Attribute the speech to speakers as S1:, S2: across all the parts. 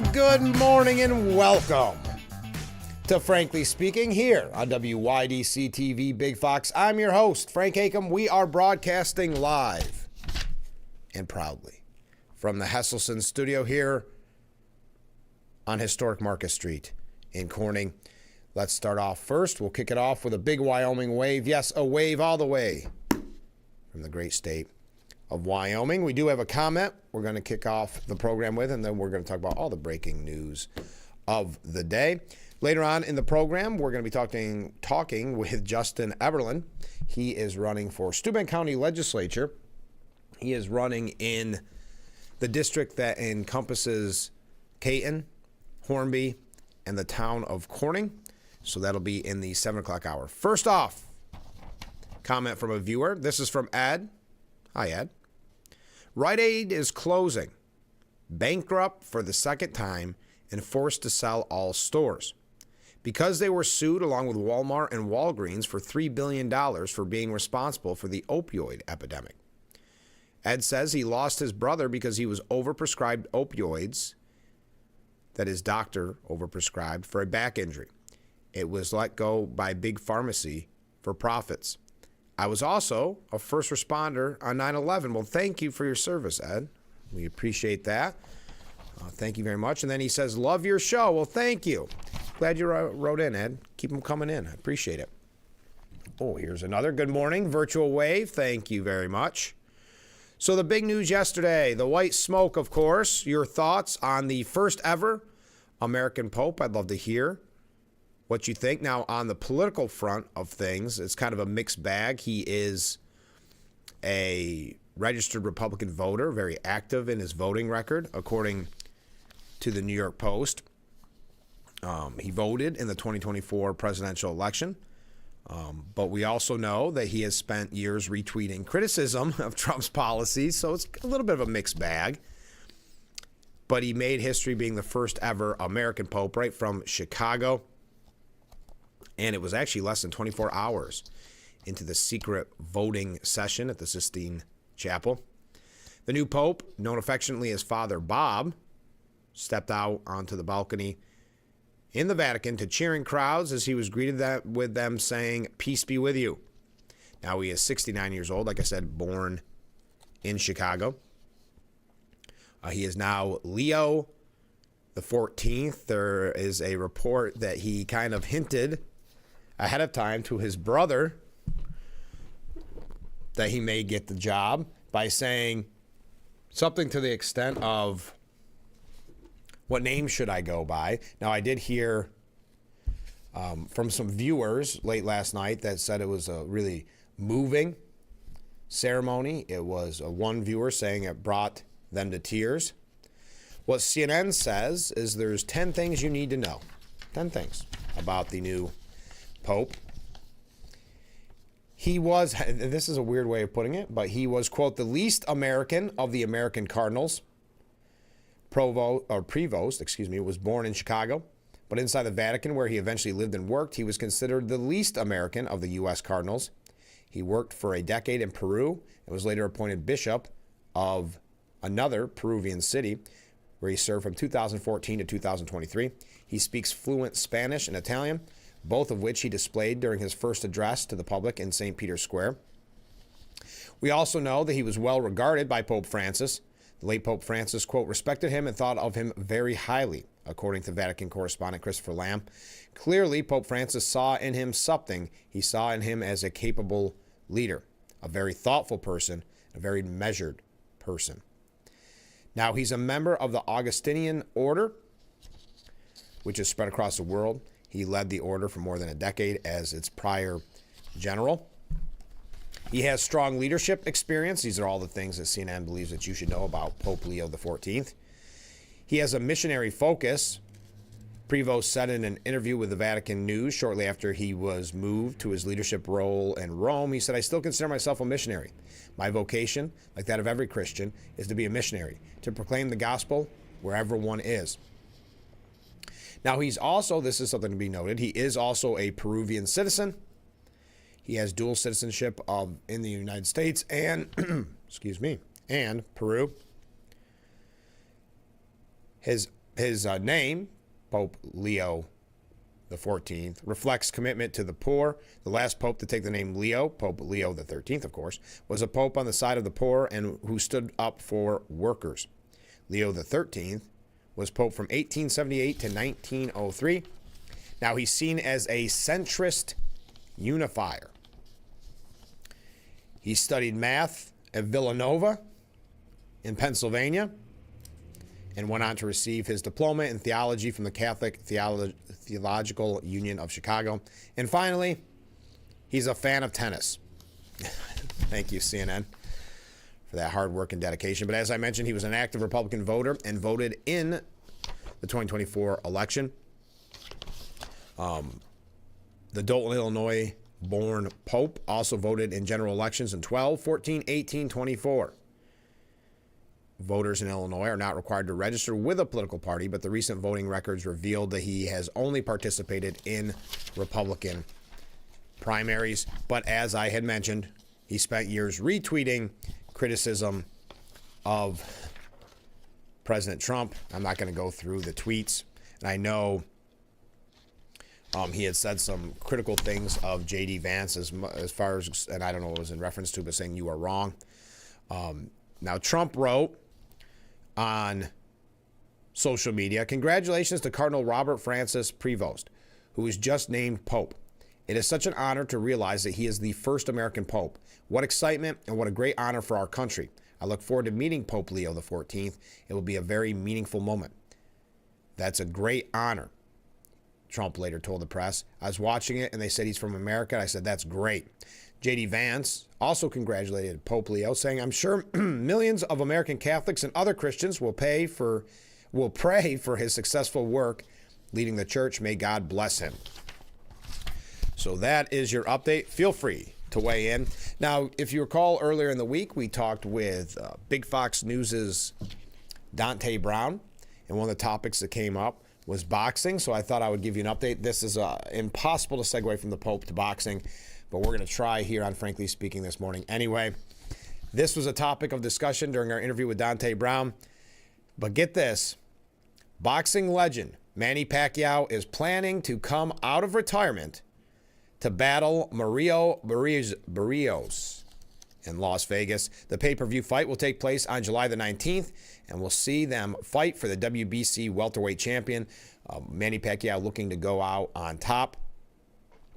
S1: good morning and welcome to Frankly Speaking here on WYDC TV Big Fox. I'm your host, Frank Acom. We are broadcasting live and proudly from the Hesselson studio here on historic Market Street in Corning. Let's start off first. We'll kick it off with a big Wyoming wave. Yes, a wave all the way from the great state of Wyoming. We do have a comment we're going to kick off the program with, and then we're going to talk about all the breaking news of the day. Later on in the program, we're going to be talking with Justin Eberlin. He is running for Steuben County Legislature. He is running in the district that encompasses Caton, Hornby, and the town of Corning. So that'll be in the 7 o'clock hour. First off, comment from a viewer. This is from Ed. Hi, Ed. Rite Aid is closing, bankrupt for the second time, and forced to sell all stores. Because they were sued along with Walmart and Walgreens for $3 billion for being responsible for the opioid epidemic. Ed says he lost his brother because he was overprescribed opioids that his doctor overprescribed for a back injury. It was let go by Big Pharmacy for profits. I was also a first responder on 9/11. Well, thank you for your service, Ed. We appreciate that. Thank you very much. And then he says, love your show. Well, thank you. Glad you wrote in, Ed. Keep them coming in. I appreciate it. Oh, here's another. Good morning, Virtual Wave. Thank you very much. So the big news yesterday, the white smoke, of course. Your thoughts on the first ever American Pope. I'd love to hear what you think. Now, on the political front of things, it's kind of a mixed bag. He is a registered Republican voter, very active in his voting record, according to the New York Post. He voted in the 2024 presidential election, but we also know that he has spent years retweeting criticism of Trump's policies, so it's a little bit of a mixed bag. But he made history being the first ever American Pope, right from Chicago. And it was actually less than 24 hours into the secret voting session at the Sistine Chapel. The new Pope, known affectionately as Father Bob, stepped out onto the balcony in the Vatican to cheering crowds as he was greeted with them saying, "Peace be with you." Now he is 69 years old, like I said, born in Chicago. He is now Leo the 14th. There is a report that he kind of hinted ahead of time to his brother that he may get the job by saying something to the extent of, what name should I go by? Now, I did hear from some viewers late last night that said it was a really moving ceremony. It was one viewer saying it brought them to tears. What CNN says is there's 10 things you need to know. 10 things about the new Pope. He was, this is a weird way of putting it, but he was, quote, the least American of the American Cardinals. Prevost, was born in Chicago, but inside the Vatican, where he eventually lived and worked, he was considered the least American of the U.S. Cardinals. He worked for a decade in Peru and was later appointed bishop of another Peruvian city, where he served from 2014 to 2023. He speaks fluent Spanish and Italian, both of which he displayed during his first address to the public in St. Peter's Square. We also know that he was well regarded by Pope Francis. The late Pope Francis, quote, respected him and thought of him very highly, according to Vatican correspondent Christopher Lamb. Clearly, Pope Francis saw in him something. He saw in him as a capable leader, a very thoughtful person, a very measured person. Now, he's a member of the Augustinian order, which is spread across the world. He led the order for more than a decade as its prior general. He has strong leadership experience. These are all the things that CNN believes that you should know about Pope Leo XIV. He has a missionary focus. Prevost said in an interview with the Vatican News shortly after he was moved to his leadership role in Rome, he said, I still consider myself a missionary. My vocation, like that of every Christian, is to be a missionary, to proclaim the gospel wherever one is. Now, he's also, this is something to be noted, he is also a Peruvian citizen. He has dual citizenship in the United States and, and Peru. His His name, Pope Leo the 14th, reflects commitment to the poor. The last pope to take the name Leo, Pope Leo the 13th, of course, was a pope on the side of the poor and who stood up for workers. Leo the 13th was pope from 1878 to 1903. Now he's seen as a centrist unifier. He studied math at Villanova in Pennsylvania and went on to receive his diploma in theology from the Catholic Theological Union of Chicago. And finally, he's a fan of tennis. Thank you, CNN, for that hard work and dedication. But as I mentioned, he was an active Republican voter and voted in the 2024 election. The Dolton, Illinois-born Pope also voted in general elections in 12, 14, 18, 24. Voters in Illinois are not required to register with a political party, but the recent voting records revealed that he has only participated in Republican primaries. But as I had mentioned, he spent years retweeting criticism of President Trump. I'm not going to go through the tweets. And I know he had said some critical things of J.D. Vance as far as, and I don't know what it was in reference to, but saying you are wrong. Now, Trump wrote on social media, "Congratulations to Cardinal Robert Francis Prevost, who was just named Pope. It is such an honor to realize that he is the first American Pope. What excitement and what a great honor for our country. I look forward to meeting Pope Leo the 14th. It will be a very meaningful moment." That's a great honor, Trump later told the press. "I was watching it and they said he's from America. I said, that's great." J.D. Vance also congratulated Pope Leo, saying, "I'm sure millions of American Catholics and other Christians will pray for his successful work leading the church. May God bless him." So that is your update. Feel free to weigh in. Now, if you recall earlier in the week, we talked with Big Fox News' Dante Brown, and one of the topics that came up was boxing. So I thought I would give you an update. This is impossible to segue from the Pope to boxing, but we're going to try here on Frankly Speaking this morning anyway. This was a topic of discussion during our interview with Dante Brown. But get this, boxing legend Manny Pacquiao is planning to come out of retirement to battle Mario Barrios in Las Vegas. The pay-per-view fight will take place on July the 19th, and we'll see them fight for the WBC welterweight champion. Manny Pacquiao looking to go out on top.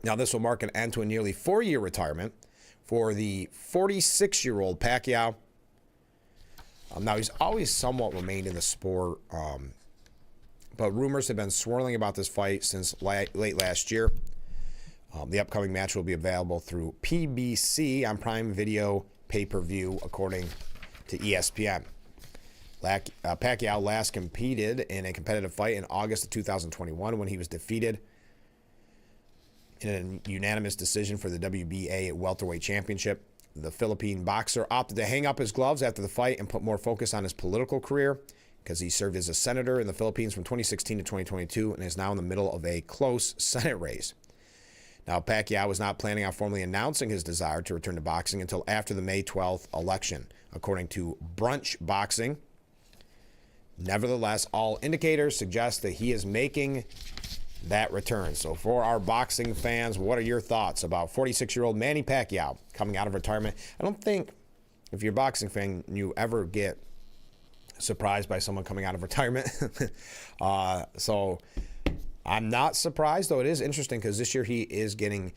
S1: Now, this will mark an end to a nearly 4-year retirement for the 46-year-old Pacquiao. Now, he's always somewhat remained in the sport, but rumors have been swirling about this fight since late last year. The upcoming match will be available through PBC on Prime Video pay-per-view, according to ESPN. Pacquiao last competed in a competitive fight in August of 2021 when he was defeated in a unanimous decision for the WBA welterweight championship. The Philippine boxer opted to hang up his gloves after the fight and put more focus on his political career because he served as a senator in the Philippines from 2016 to 2022 and is now in the middle of a close Senate race. Now, Pacquiao was not planning on formally announcing his desire to return to boxing until after the May 12th election, according to Brunch Boxing. Nevertheless, all indicators suggest that he is making that return. So for our boxing fans, what are your thoughts about 46-year-old Manny Pacquiao coming out of retirement? I don't think, if you're a boxing fan, you ever get surprised by someone coming out of retirement. So I'm not surprised, though it is interesting because this year he is getting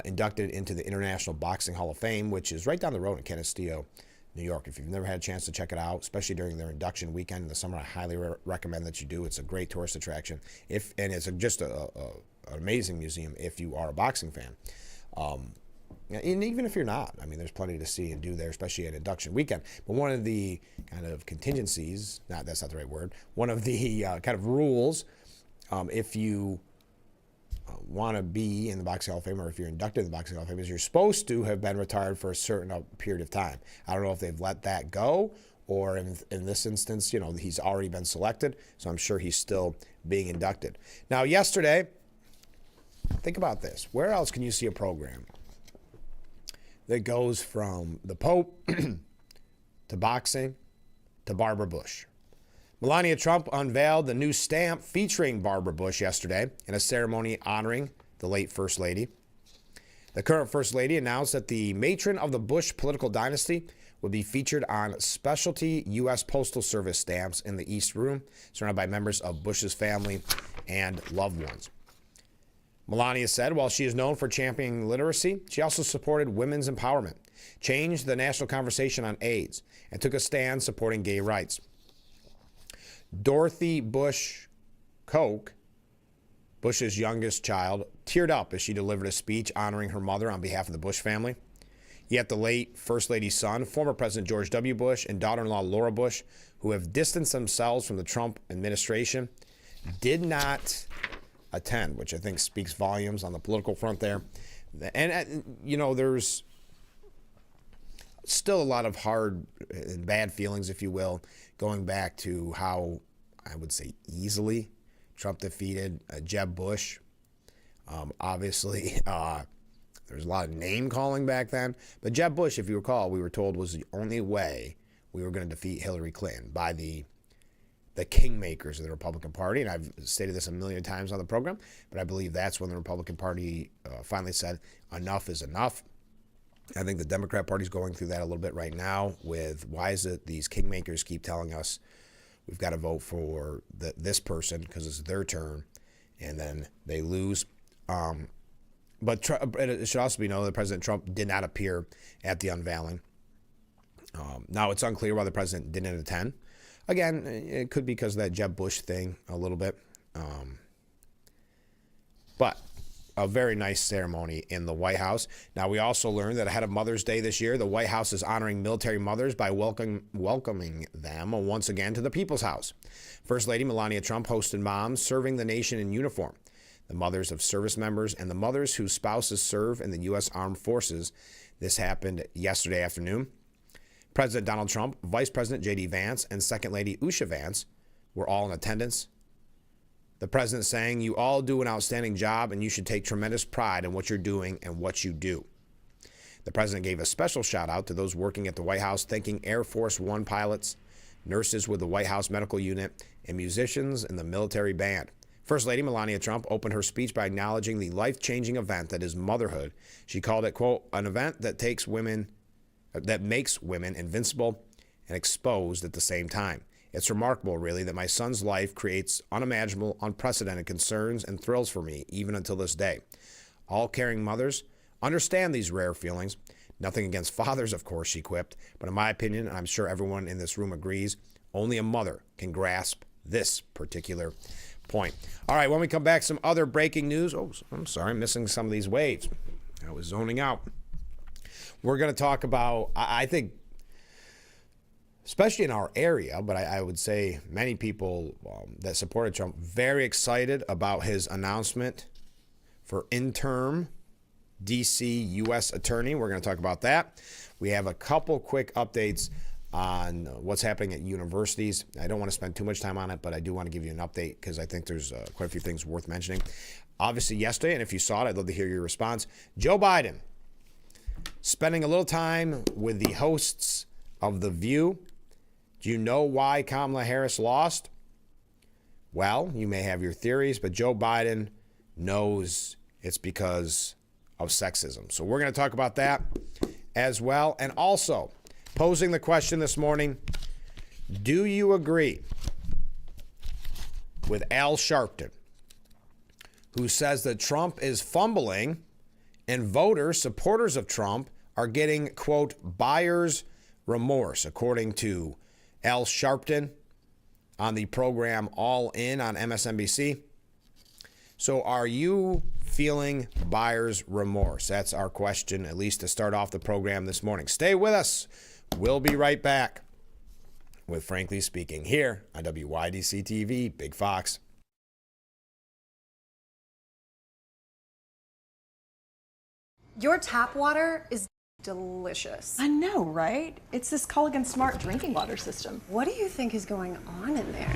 S1: inducted into the International Boxing Hall of Fame, which is right down the road in Canisteo, New York. If you've never had a chance to check it out, especially during their induction weekend in the summer, I highly recommend that you do. It's a great tourist attraction, and it's just an amazing museum if you are a boxing fan. And even if you're not, I mean, there's plenty to see and do there, especially at induction weekend. But one of the kind of contingencies, that's not the right word, one of the kind of rules, if you want to be in the Boxing Hall of Fame, or if you're inducted in the Boxing Hall of Fame, is you're supposed to have been retired for a certain period of time. I don't know if they've let that go, or in this instance, he's already been selected, so I'm sure he's still being inducted. Now, yesterday, think about this. Where else can you see a program that goes from the Pope to boxing to Barbara Bush? Melania Trump unveiled the new stamp featuring Barbara Bush yesterday in a ceremony honoring the late First Lady. The current First Lady announced that the matron of the Bush political dynasty would be featured on specialty U.S. Postal Service stamps in the East Room, surrounded by members of Bush's family and loved ones. Melania said while she is known for championing literacy, she also supported women's empowerment, changed the national conversation on AIDS, and took a stand supporting gay rights. Dorothy Bush Koch, Bush's youngest child, teared up as she delivered a speech honoring her mother on behalf of the Bush family. Yet the late First Lady's son, former President George W. Bush, and daughter-in-law Laura Bush, who have distanced themselves from the Trump administration, did not attend, which I think speaks volumes on the political front there. And, you know, there's still a lot of hard and bad feelings, if you will, going back to how, I would say, easily Trump defeated Jeb Bush. Obviously, there's a lot of name calling back then. But Jeb Bush, if you recall, we were told was the only way we were going to defeat Hillary Clinton, by the kingmakers of the Republican Party. And I've stated this a million times on the program, but I believe that's when the Republican Party finally said enough is enough. I think the Democrat Party is going through that a little bit right now with why is it these kingmakers keep telling us we've got to vote for this person because it's their turn, and then they lose. But it should also be known that President Trump did not appear at the unveiling. Now, it's unclear why the president didn't attend. Again, it could be because of that Jeb Bush thing a little bit. But a very nice ceremony in the White House. Now, we also learned that ahead of Mother's Day this year, the White House is honoring military mothers by welcoming them once again to the People's House. First Lady Melania Trump hosted moms serving the nation in uniform, the mothers of service members, and the mothers whose spouses serve in the U.S. Armed Forces. This happened yesterday afternoon. President Donald Trump, Vice President J.D. Vance, and Second Lady Usha Vance were all in attendance. The president saying, "You all do an outstanding job, and you should take tremendous pride in what you're doing and what you do." The president gave a special shout out to those working at the White House, thanking Air Force One pilots, nurses with the White House Medical Unit, and musicians in the military band. First Lady Melania Trump opened her speech by acknowledging the life-changing event that is motherhood. She called it, quote, an event that makes women invincible and exposed at the same time. It's remarkable, really, that my son's life creates unimaginable, unprecedented concerns and thrills for me, even until this day. All caring mothers understand these rare feelings. Nothing against fathers, of course, she quipped, but in my opinion, and I'm sure everyone in this room agrees, only a mother can grasp this particular point. All right, when we come back, some other breaking news. Oh, I'm sorry, I'm missing some of these waves. I was zoning out. We're going to talk about, I think, especially in our area, but I would say many people that supported Trump, very excited about his announcement for interim D.C. U.S. Attorney. We're going to talk about that. We have a couple quick updates on what's happening at universities. I don't want to spend too much time on it, but I do want to give you an update because I think there's quite a few things worth mentioning. Obviously, yesterday, and if you saw it, I'd love to hear your response. Joe Biden spending a little time with the hosts of The View. Do you know why Kamala Harris lost? Well, you may have your theories, but Joe Biden knows it's because of sexism. So we're going to talk about that as well. And also, posing the question this morning, do you agree with Al Sharpton, who says that Trump is fumbling and voters, supporters of Trump, are getting, quote, buyer's remorse, according to Al Sharpton on the program All In on MSNBC. So are you feeling buyer's remorse? That's our question, at least to start off the program this morning. Stay with us. We'll be right back with Frankly Speaking here on WYDC TV, Big Fox.
S2: Your tap water is delicious.
S3: I know, right? It's this Culligan Smart drinking water system.
S2: What do you think is going on in there?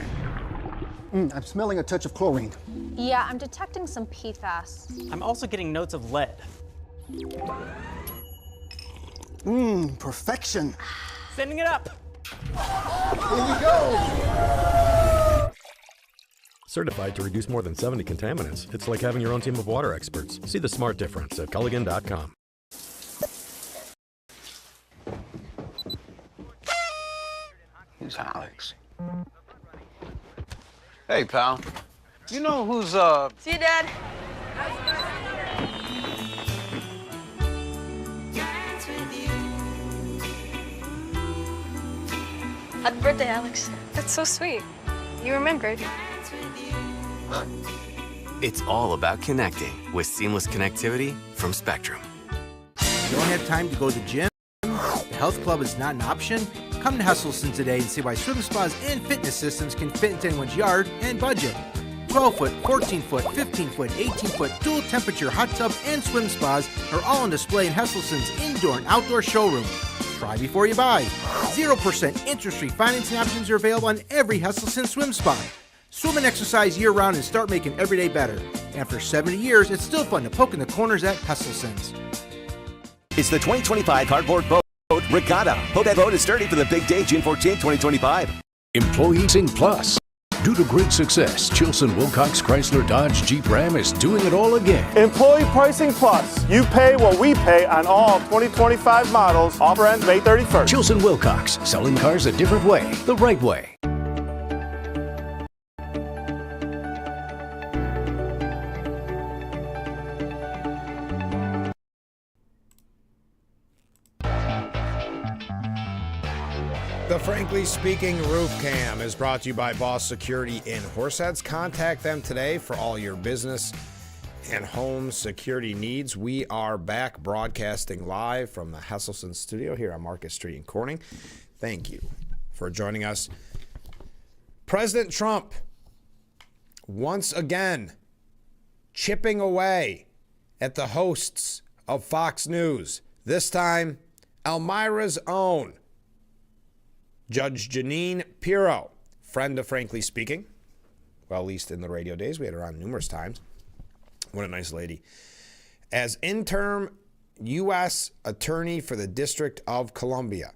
S4: I'm smelling a touch of chlorine.
S5: Yeah, I'm detecting some PFAS.
S6: I'm also getting notes of lead.
S4: Perfection.
S6: Sending it up.
S4: Here we go.
S6: Certified to reduce more than 70 contaminants, it's like having your own team of water experts. See the smart difference at Culligan.com.
S7: Who's Alex? Hey, pal. You know who's,
S8: See you, Dad. Happy birthday, Alex.
S2: That's so sweet. You remembered.
S9: It's all about connecting with seamless connectivity from Spectrum.
S10: You don't have time to go to the gym? The health club is not an option? Come to Hesselson today and see why swim spas and fitness systems can fit into anyone's yard and budget. 12-foot, 14-foot, 15-foot, 18-foot dual temperature hot tubs and swim spas are all on display in Hesselson's indoor and outdoor showroom. Try before you buy. 0% interest-free financing options are available on every Hesselson swim spa. Swim and exercise year-round and start making every day better. After 70 years, it's still fun to poke in the corners at Hesselson's.
S11: It's the 2025 Cardboard Boat Regatta. Hope that boat is sturdy for the big day, June 14, 2025.
S12: Employee Sing Plus. Due to great success, Chilson Wilcox Chrysler Dodge Jeep Ram is doing it all again.
S13: Employee Pricing Plus. You pay what we pay on all 2025 models. Offer ends May 31st.
S12: Chilson Wilcox, selling cars a different way, the right way.
S1: The Frankly Speaking Roof Cam is brought to you by Boss Security in Horseheads. Contact them today for all your business and home security needs. We are back broadcasting live from the Hesselson studio here on Market Street in Corning. Thank you for joining us. President Trump, once again, chipping away at the hosts of Fox News. This time, Elmira's own Judge Jeanine Pirro, friend of Frankly Speaking. Well, at least in the radio days. We had her on numerous times. What a nice lady. As interim U.S. Attorney for the District of Columbia,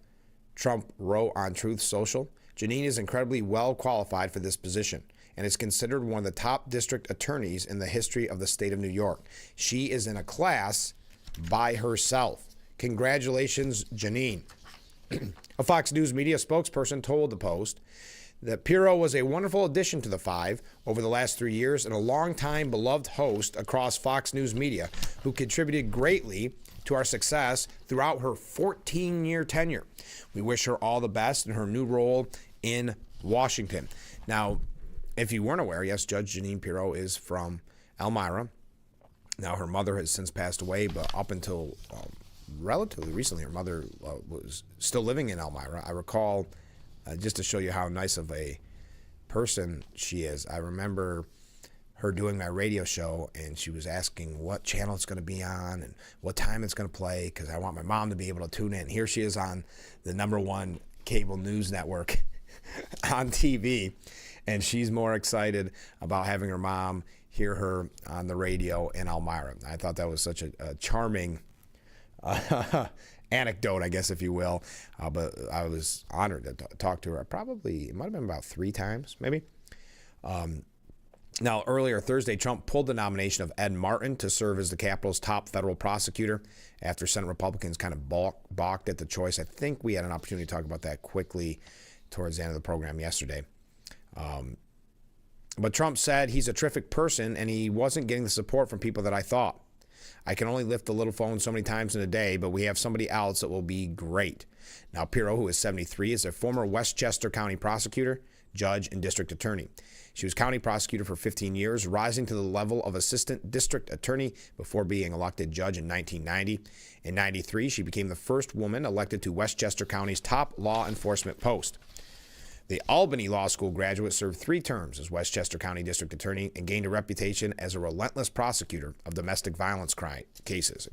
S1: Trump wrote on Truth Social, Jeanine is incredibly well qualified for this position and is considered one of the top district attorneys in the history of the state of New York. She is in a class by herself. Congratulations, Jeanine. A Fox News media spokesperson told the Post that Pirro was a wonderful addition to the Five over the last 3 years and a longtime beloved host across Fox News media who contributed greatly to our success throughout her 14-year tenure. We wish her all the best in her new role in Washington. Now, if you weren't aware, yes, Judge Jeanine Pirro is from Elmira. Now, her mother has since passed away, but up until relatively recently, her mother was still living in Elmira. I recall, just to show you how nice of a person she is, I remember her doing my radio show, and she was asking what channel it's going to be on and what time it's going to play, because I want my mom to be able to tune in. Here she is on the #1 cable news network on TV, and she's more excited about having her mom hear her on the radio in Elmira. I thought that was such a charming anecdote, I guess, if you will. But I was honored to talk to her. It might have been about 3 times, maybe. Now, earlier Thursday, Trump pulled the nomination of Ed Martin to serve as the Capitol's top federal prosecutor after Senate Republicans kind of balked at the choice. I think we had an opportunity to talk about that quickly towards the end of the program yesterday. But Trump said he's a terrific person and he wasn't getting the support from people that I thought. I can only lift the little phone so many times in a day, but we have somebody else that will be great. Now, Pirro, who is 73, is a former Westchester County prosecutor, judge, and district attorney. She was county prosecutor for 15 years, rising to the level of assistant district attorney before being elected judge in 1990. In 93, she became the first woman elected to Westchester County's top law enforcement post. The Albany Law School graduate served 3 terms as Westchester County District Attorney and gained a reputation as a relentless prosecutor of domestic violence cases.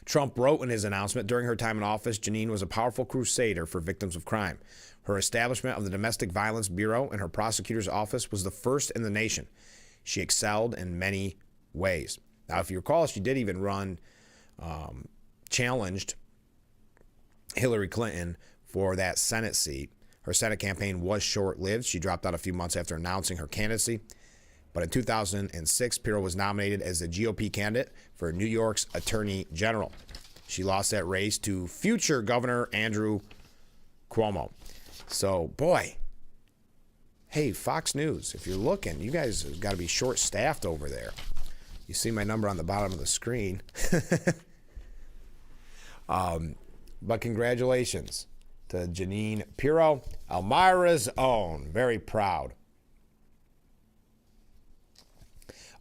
S1: Trump wrote in his announcement, during her time in office, Jeanine was a powerful crusader for victims of crime. Her establishment of the Domestic Violence Bureau and her prosecutor's office was the first in the nation. She excelled in many ways. Now, if you recall, she did even challenged Hillary Clinton for that Senate seat Her Senate campaign was short-lived. She dropped out a few months after announcing her candidacy. But in 2006, Pirro was nominated as the GOP candidate for New York's Attorney General. She lost that race to future Governor Andrew Cuomo. So, boy, hey, Fox News, if you're looking, you guys have got to be short-staffed over there. You see my number on the bottom of the screen. But congratulations to Jeanine Pirro, Elmira's own. Very proud.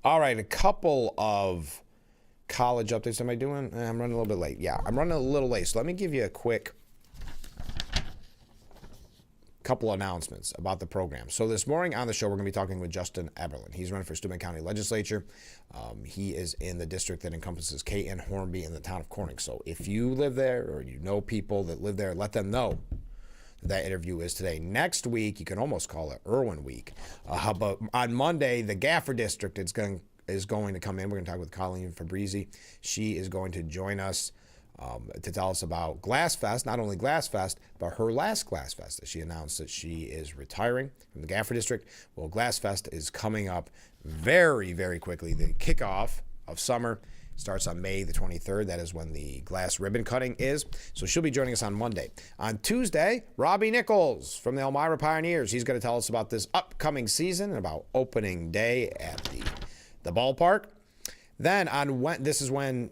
S1: All right, a couple of college updates. Am I doing? I'm running a little bit late. Yeah, I'm running a little late. So let me give you a quick couple announcements about the program. So this morning on the show, we're going to be talking with Justin Eberlin. He's running for Steuben County Legislature. He is in the district that encompasses Caton, Hornby, and the town of Corning. So if you live there or you know people that live there, let them know that interview is today. Next week, you can almost call it Irwin Week. But on Monday, the Gaffer District is going to come in. We're going to talk with Colleen Fabrizi. She is going to join us to tell us about Glass Fest, not only Glass Fest, but her last Glass Fest. She announced that she is retiring from the Gaffer District. Well, Glass Fest is coming up very, very quickly. The kickoff of summer starts on May the 23rd. That is when the glass ribbon cutting is. So she'll be joining us on Monday. On Tuesday, Robbie Nichols from the Elmira Pioneers. He's going to tell us about this upcoming season and about opening day at the ballpark. Then this is when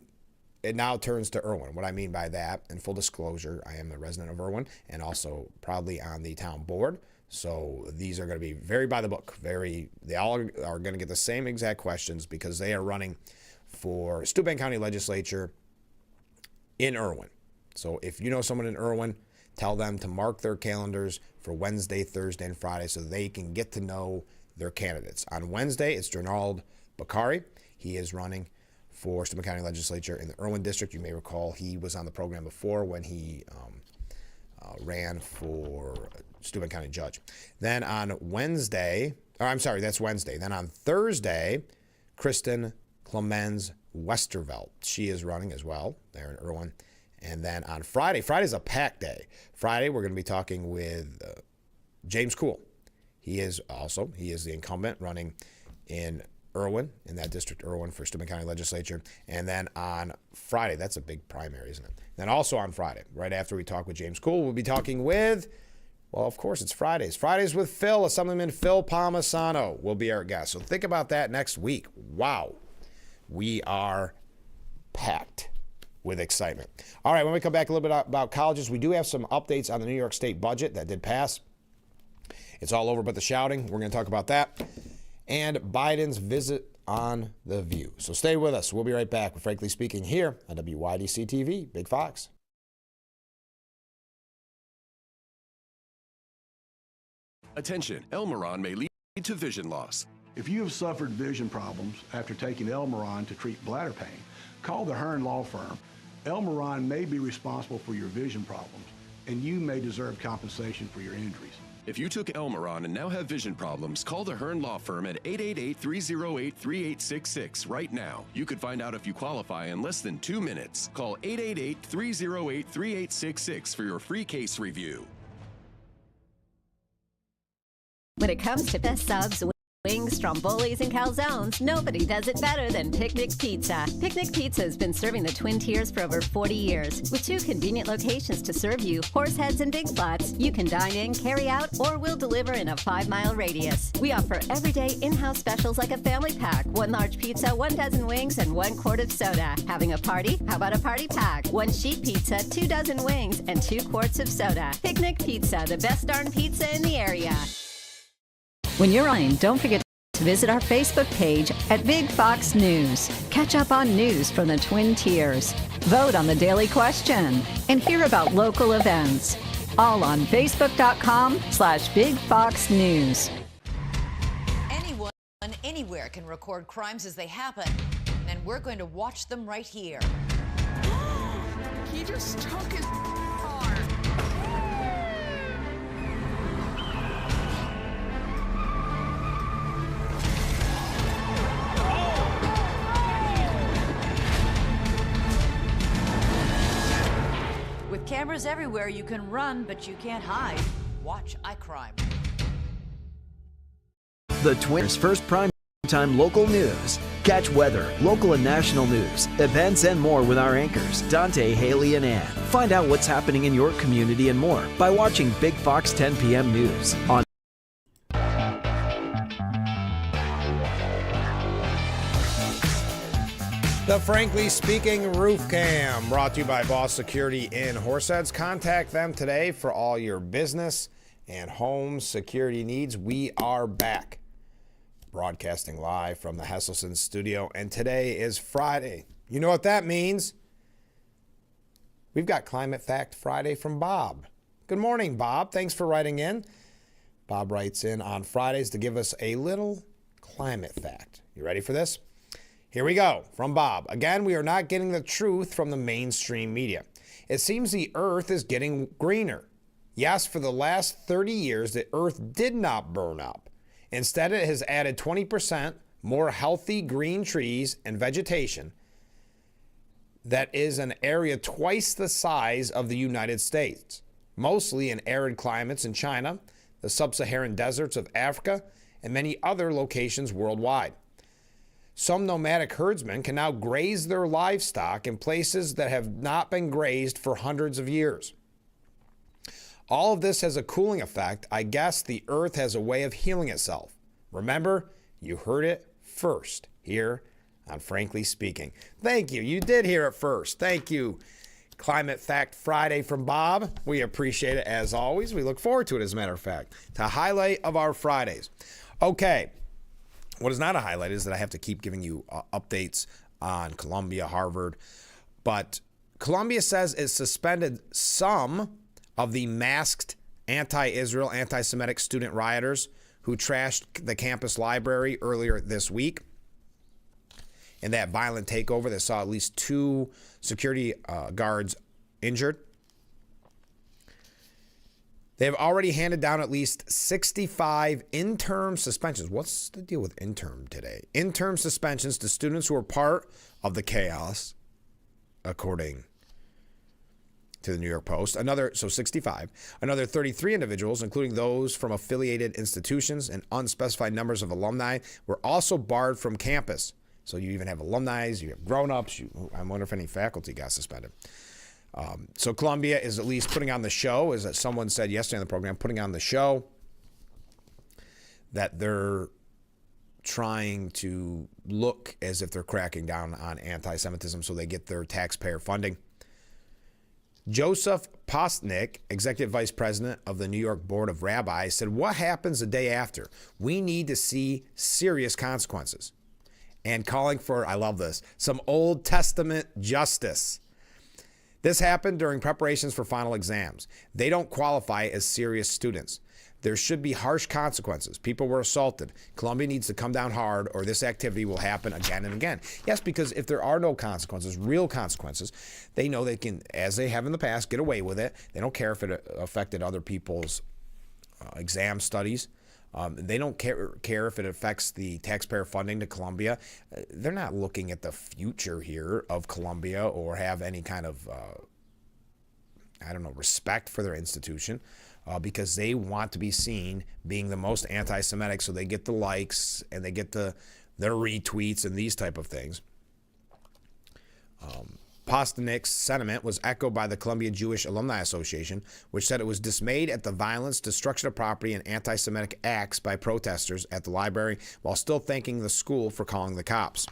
S1: it now turns to Irwin. What I mean by that, in full disclosure, I am a resident of Irwin and also proudly on the town board. So these are going to be very by the book. They all are going to get the same exact questions because they are running for Steuben County Legislature in Irwin. So if you know someone in Irwin, tell them to mark their calendars for Wednesday, Thursday, and Friday so they can get to know their candidates. On Wednesday, it's Gernald Bakari. He is running for Steuben County Legislature in the Irwin District. You may recall he was on the program before when he ran for Steuben County Judge. Then on that's Wednesday. Then on Thursday, Kristen Clemens Westervelt. She is running as well there in Irwin. And then on Friday's a packed day. Friday, we're going to be talking with James Kuhl. He is the incumbent running in Irwin, in that district, Irwin, for Steuben County Legislature. And then on Friday, that's a big primary, isn't it? Then also on Friday, right after we talk with James Kuhl, we'll be talking with, well, of course, it's Fridays. Fridays with Phil, Assemblyman Phil Palmisano will be our guest. So think about that next week. Wow. We are packed with excitement. All right, when we come back a little bit about colleges, we do have some updates on the New York State budget that did pass. It's all over but the shouting. We're going to talk about that. And Biden's visit on The View. So stay with us. We'll be right back with Frankly Speaking here on WYDC TV, Big Fox.
S14: Attention, Elmeron may lead to vision loss.
S15: If you have suffered vision problems after taking Elmeron to treat bladder pain, call the Hearn Law Firm. Elmeron may be responsible for your vision problems, and you may deserve compensation for your injuries.
S14: If you took Elmeron and now have vision problems, call the Hearn Law Firm at 888-308-3866 right now. You could find out if you qualify in less than 2 minutes. Call 888-308-3866 for your free case review.
S16: When it comes to best subs, wings, strombolis, and calzones, nobody does it better than Picnic Pizza. Picnic Pizza has been serving the Twin Tiers for over 40 years. With 2 convenient locations to serve you, Horseheads and Big Flats, you can dine in, carry out, or we'll deliver in a 5-mile radius. We offer everyday in-house specials like a family pack, 1 large pizza, 1 dozen wings, and 1 quart of soda. Having a party? How about a party pack? 1 sheet pizza, 2 dozen wings, and 2 quarts of soda. Picnic Pizza, the best darn pizza in the area.
S17: When you're running, don't forget to visit our Facebook page at Big Fox News. Catch up on news from the Twin Tiers. Vote on the daily question and hear about local events. All on Facebook.com/Big Fox News.
S18: Anyone, anywhere can record crimes as they happen, and we're going to watch them right here.
S19: He just took his car.
S18: With cameras everywhere, you can run, but you can't hide. Watch iCrime.
S20: The Twins' first prime-time local news. Catch weather, local and national news, events, and more with our anchors, Dante, Haley, and Ann. Find out what's happening in your community and more by watching Big Fox 10 p.m. News on
S1: The Frankly Speaking Roof Cam, brought to you by Boss Security in Horseheads. Contact them today for all your business and home security needs. We are back, broadcasting live from the Hesselson studio, and today is Friday. You know what that means? We've got Climate Fact Friday from Bob. Good morning, Bob. Thanks for writing in. Bob writes in on Fridays to give us a little climate fact. You ready for this? Here we go, from Bob. Again, we are not getting the truth from the mainstream media. It seems the Earth is getting greener. Yes, for the last 30 years, the Earth did not burn up. Instead, it has added 20% more healthy green trees and vegetation. That is an area twice the size of the United States, mostly in arid climates in China, the sub-Saharan deserts of Africa, and many other locations worldwide. Some nomadic herdsmen can now graze their livestock in places that have not been grazed for hundreds of years. All of this has a cooling effect. I guess the Earth has a way of healing itself. Remember, you heard it first here on Frankly Speaking. Thank you. You did hear it first. Thank you. Climate Fact Friday from Bob. We appreciate it as always. We look forward to it, as a matter of fact. It's a highlight of our Fridays. Okay. What is not a highlight is that I have to keep giving you updates on Columbia, Harvard. But Columbia says it suspended some of the masked anti-Israel, anti-Semitic student rioters who trashed the campus library earlier this week. In that violent takeover that saw at least 2 security guards injured. They have already handed down at least 65 interim suspensions. What's the deal with interim today? Interim suspensions to students who were part of the chaos, according to the New York Post. 65. Another 33 individuals, including those from affiliated institutions and unspecified numbers of alumni, were also barred from campus. So you even have alumni, you have grown-ups. I wonder if any faculty got suspended. So Columbia is at least putting on the show, as someone said yesterday on the program, putting on the show that they're trying to look as if they're cracking down on anti-Semitism so they get their taxpayer funding. Joseph Postnik, executive vice president of the New York Board of Rabbis, said, "What happens the day after? We need to see serious consequences." And calling for, I love this, some Old Testament justice. This happened during preparations for final exams. They don't qualify as serious students. There should be harsh consequences. People were assaulted. Columbia needs to come down hard or this activity will happen again and again. Yes, because if there are no consequences, real consequences, they know they can, as they have in the past, get away with it. They don't care if it affected other people's exam studies. They don't care if it affects the taxpayer funding to Columbia. They're not looking at the future here of Columbia or have any kind of, respect for their institution because they want to be seen being the most anti-Semitic, so they get the likes and they get their retweets and these type of things. Postnik's sentiment was echoed by the Columbia Jewish Alumni Association, which said it was dismayed at the violence, destruction of property, and anti-Semitic acts by protesters at the library, while still thanking the school for calling the cops.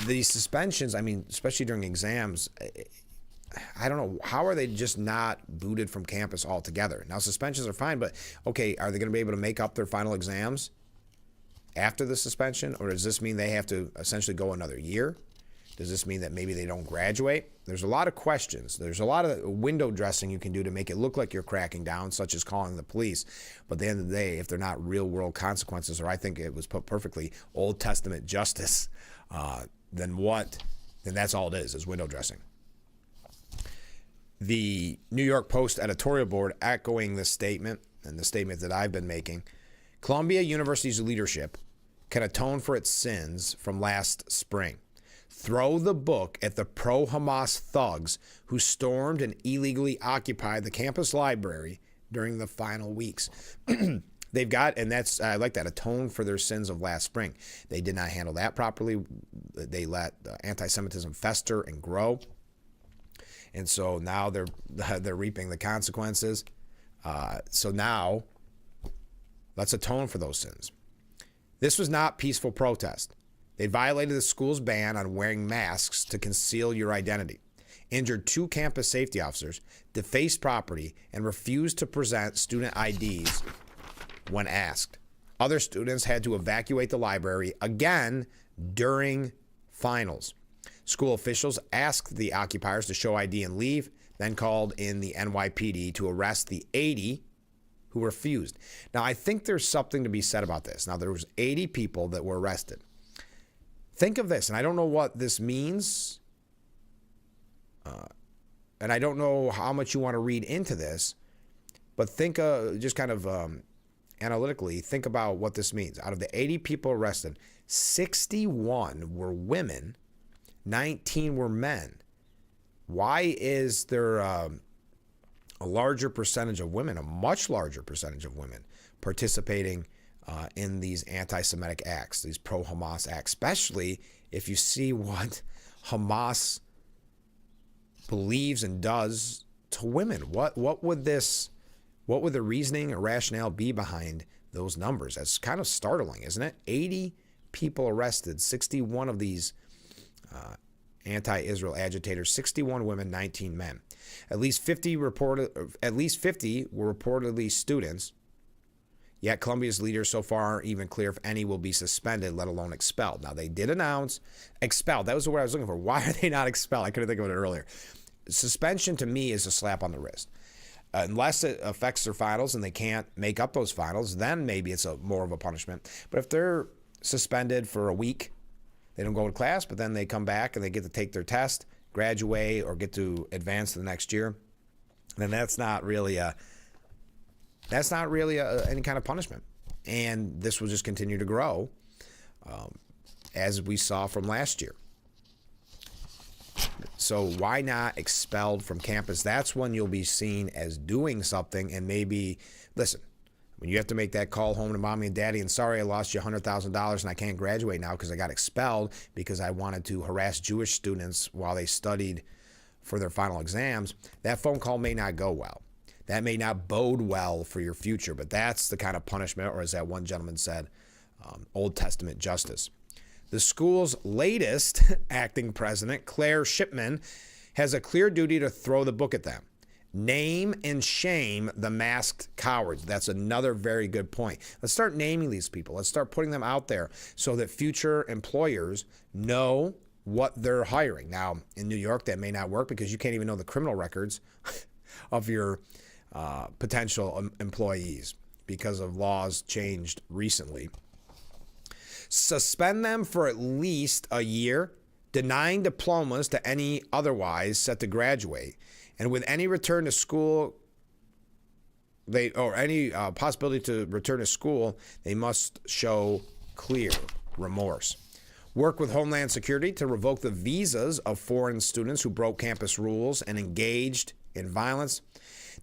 S1: The suspensions, especially during exams, I don't know, how are they just not booted from campus altogether? Now, suspensions are fine, but okay, are they going to be able to make up their final exams after the suspension, or does this mean they have to essentially go another year? Does this mean that maybe they don't graduate? There's a lot of questions. There's a lot of window dressing you can do to make it look like you're cracking down, such as calling the police. But at the end of the day, if they're not real-world consequences, or I think it was put perfectly, Old Testament justice, then that's all it is window dressing. The New York Post editorial board echoing this statement and the statement that I've been making, Columbia University's leadership can atone for its sins from last spring. Throw the book at the pro-Hamas thugs who stormed and illegally occupied the campus library during the final weeks. They've got, and that's, I like that, atone for their sins of last spring. They did not handle that properly. They let anti-Semitism fester and grow. And so now they're reaping the consequences. So now, let's atone for those sins. This was not peaceful protest. They violated the school's ban on wearing masks to conceal your identity, injured 2 campus safety officers, defaced property, and refused to present student IDs when asked. Other students had to evacuate the library again during finals. School officials asked the occupiers to show ID and leave, then called in the NYPD to arrest the 80 who refused. Now, I think there's something to be said about this. Now, there was 80 people that were arrested. Think of this, and I don't know what this means, and I don't know how much you want to read into this, but think just kind of analytically, think about what this means. Out of the 80 people arrested, 61 were women, 19 were men. Why is there a larger percentage of women, a much larger percentage of women, participating in these anti-Semitic acts, these pro-Hamas acts, especially if you see what Hamas believes and does to women? What would the reasoning or rationale be behind those numbers? That's kind of startling, isn't it? 80 people arrested, 61 of these anti-Israel agitators, 61 women, 19 men. At least 50 were reportedly students. Yet Columbia's leaders so far aren't even clear if any will be suspended, let alone expelled. Now, they did announce expelled. That was the word I was looking for. Why are they not expelled? I couldn't think of it earlier. Suspension to me is a slap on the wrist. Unless it affects their finals and they can't make up those finals, then maybe it's more of a punishment. But if they're suspended for a week, they don't go to class, but then they come back and they get to take their test, graduate, or get to advance to the next year, then that's not really any kind of punishment. And this will just continue to grow, as we saw from last year. So why not expelled from campus? That's when you'll be seen as doing something. And maybe, listen, when you have to make that call home to mommy and daddy and sorry, I lost you $100,000 and I can't graduate now because I got expelled because I wanted to harass Jewish students while they studied for their final exams, that phone call may not go well. That may not bode well for your future, but that's the kind of punishment, or as that one gentleman said, Old Testament justice. The school's latest acting president, Claire Shipman, has a clear duty to throw the book at them. Name and shame the masked cowards. That's another very good point. Let's start naming these people. Let's start putting them out there so that future employers know what they're hiring. Now, in New York, that may not work because you can't even know the criminal records of your potential employees because of laws changed recently. Suspend them for at least a year, denying diplomas to any otherwise set to graduate, and with any return to school, any possibility to return to school, they must show clear remorse. Work with Homeland Security to revoke the visas of foreign students who broke campus rules and engaged in violence.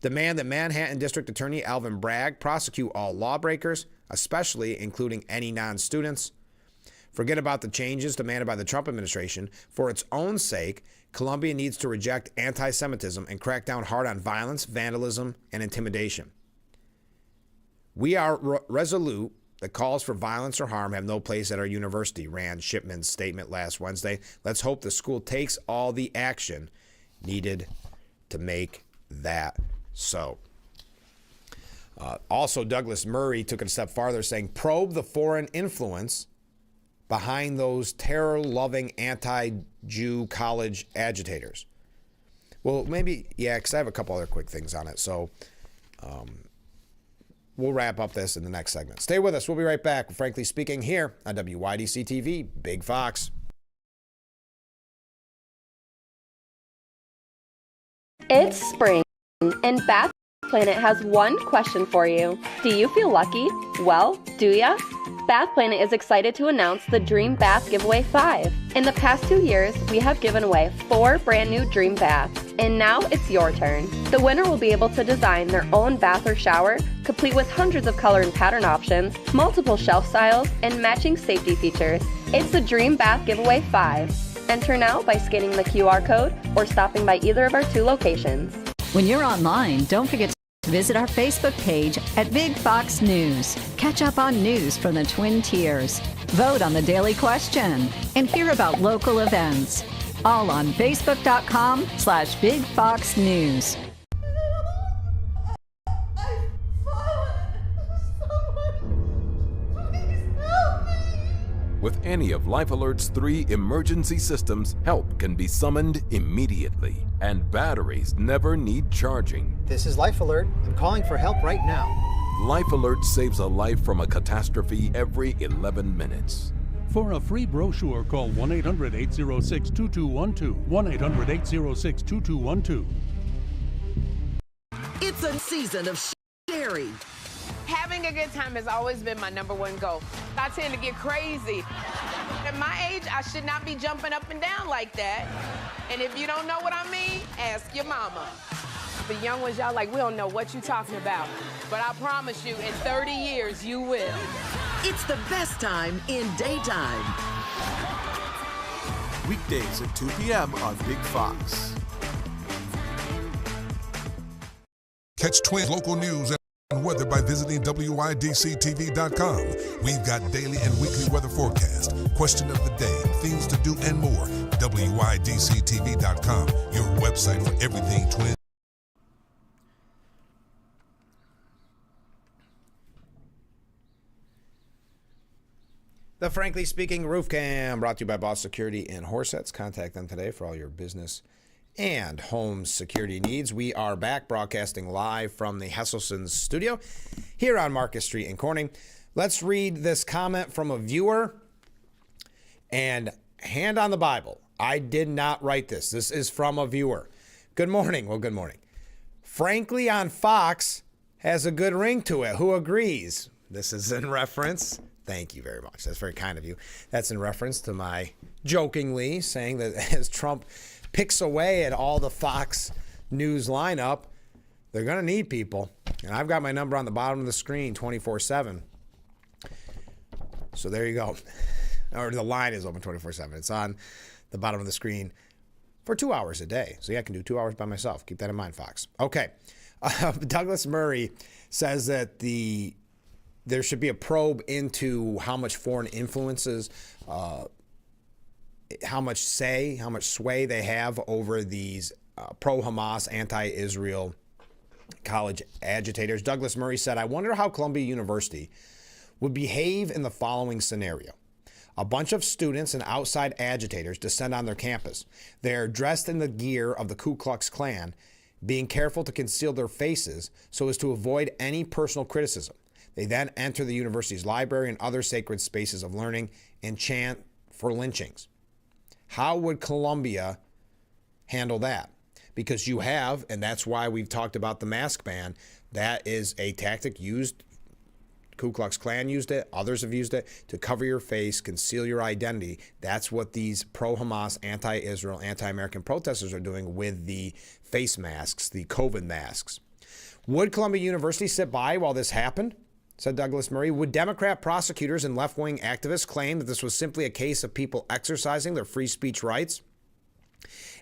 S1: Demand that Manhattan District Attorney Alvin Bragg prosecute all lawbreakers, especially including any non-students. Forget about the changes demanded by the Trump administration. For its own sake, Columbia needs to reject anti-Semitism and crack down hard on violence, vandalism, and intimidation. We are resolute that calls for violence or harm have no place at our university, ran Shipman's statement last Wednesday. Let's hope the school takes all the action needed to make that so. Also, Douglas Murray took it a step farther, saying, probe the foreign influence behind those terror-loving anti-Jew college agitators. Well, maybe, yeah, because I have a couple other quick things on it. So we'll wrap up this in the next segment. Stay with us. We'll be right back. Frankly Speaking, here on WYDC TV, Big Fox.
S21: It's spring, and Bath Planet has one question for you. Do you feel lucky? Well, do ya? Bath Planet is excited to announce the Dream Bath Giveaway 5. In the past 2 years, we have given away 4 brand new Dream Baths. And now it's your turn. The winner will be able to design their own bath or shower, complete with hundreds of color and pattern options, multiple shelf styles, and matching safety features. It's the Dream Bath Giveaway 5. Enter now by scanning the QR code or stopping by either of our 2 locations.
S17: When you're online, don't forget to visit our Facebook page at Big Fox News. Catch up on news from the Twin Tiers. Vote on the daily question and hear about local events. All on Facebook.com/Big Fox News.
S3: With any of Life Alert's 3 emergency systems, help can be summoned immediately, and batteries never need charging.
S4: This is Life Alert. I'm calling for help right now.
S3: Life Alert saves a life from a catastrophe every 11 minutes.
S22: For a free brochure, call 1-800-806-2212. 1-800-806-2212.
S19: It's a season of sharing.
S23: Having a good time has always been my #1 goal. I tend to get crazy. At my age, I should not be jumping up and down like that. And if you don't know what I mean, ask your mama. The young ones, y'all like, we don't know what you're talking about. But I promise you, in 30 years, you will.
S19: It's the best time in daytime.
S24: Weekdays at 2 p.m. on Big Fox.
S25: Catch Twin local news and weather by visiting WYDCTV.com. We've got daily and weekly weather forecast, question of the day, things to do, and more. WYDCTV.com, your website for everything Twin.
S1: The Frankly Speaking Roof Cam, brought to you by Boss Security and Horsets. Contact them today for all your business and home security needs. We are back broadcasting live from the Hesselson's studio here on Market Street in Corning. Let's read this comment from a viewer. And hand on the Bible, I did not write this. This is from a viewer. Good morning. Well, good morning. Frankly on Fox has a good ring to it. Who agrees? This is in reference. Thank you very much. That's very kind of you. That's in reference to my jokingly saying that as Trump picks away at all the Fox News lineup, they're going to need people. And I've got my number on the bottom of the screen 24/7. So there you go. Or the line is open 24/7. It's on the bottom of the screen for 2 hours a day. So yeah, I can do 2 hours by myself. Keep that in mind, Fox. Okay. Douglas Murray says that there should be a probe into how much foreign influences, how much sway they have over these pro-Hamas, anti-Israel college agitators. Douglas Murray said, I wonder how Columbia University would behave in the following scenario. A bunch of students and outside agitators descend on their campus. They're dressed in the gear of the Ku Klux Klan, being careful to conceal their faces so as to avoid any personal criticism. They then enter the university's library and other sacred spaces of learning and chant for lynchings. How would Columbia handle that? Because you have, and that's why we've talked about the mask ban, that is a tactic used, Ku Klux Klan used it, others have used it, to cover your face, conceal your identity. That's what these pro-Hamas, anti-Israel, anti-American protesters are doing with the face masks, the COVID masks. Would Columbia University sit by while this happened? Said Douglas Murray. Would Democrat prosecutors and left-wing activists claim that this was simply a case of people exercising their free speech rights?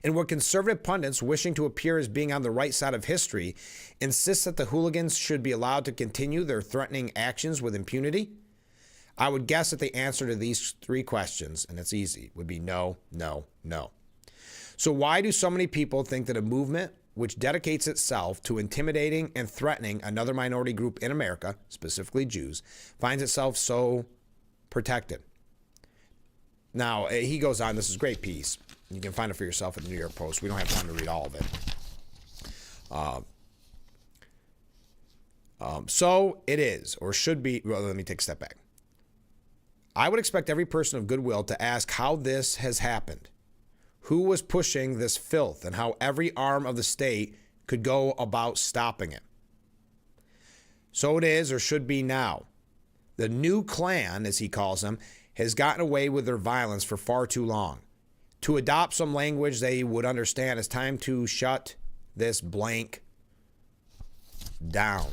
S1: And would conservative pundits wishing to appear as being on the right side of history insist that the hooligans should be allowed to continue their threatening actions with impunity? I would guess that the answer to these 3 questions, and it's easy, would be no, no, no. So why do so many people think that a movement which dedicates itself to intimidating and threatening another minority group in America, specifically Jews, finds itself so protected? Now, he goes on, this is a great piece. You can find it for yourself at the New York Post. We don't have time to read all of it. So it is, or should be, well, let me take a step back. I would expect every person of goodwill to ask how this has happened. Who was pushing this filth, and how every arm of the state could go about stopping it. So it is, or should be now. The new Klan, as he calls them, has gotten away with their violence for far too long. to adopt some language they would understand. It's time to shut this blank down.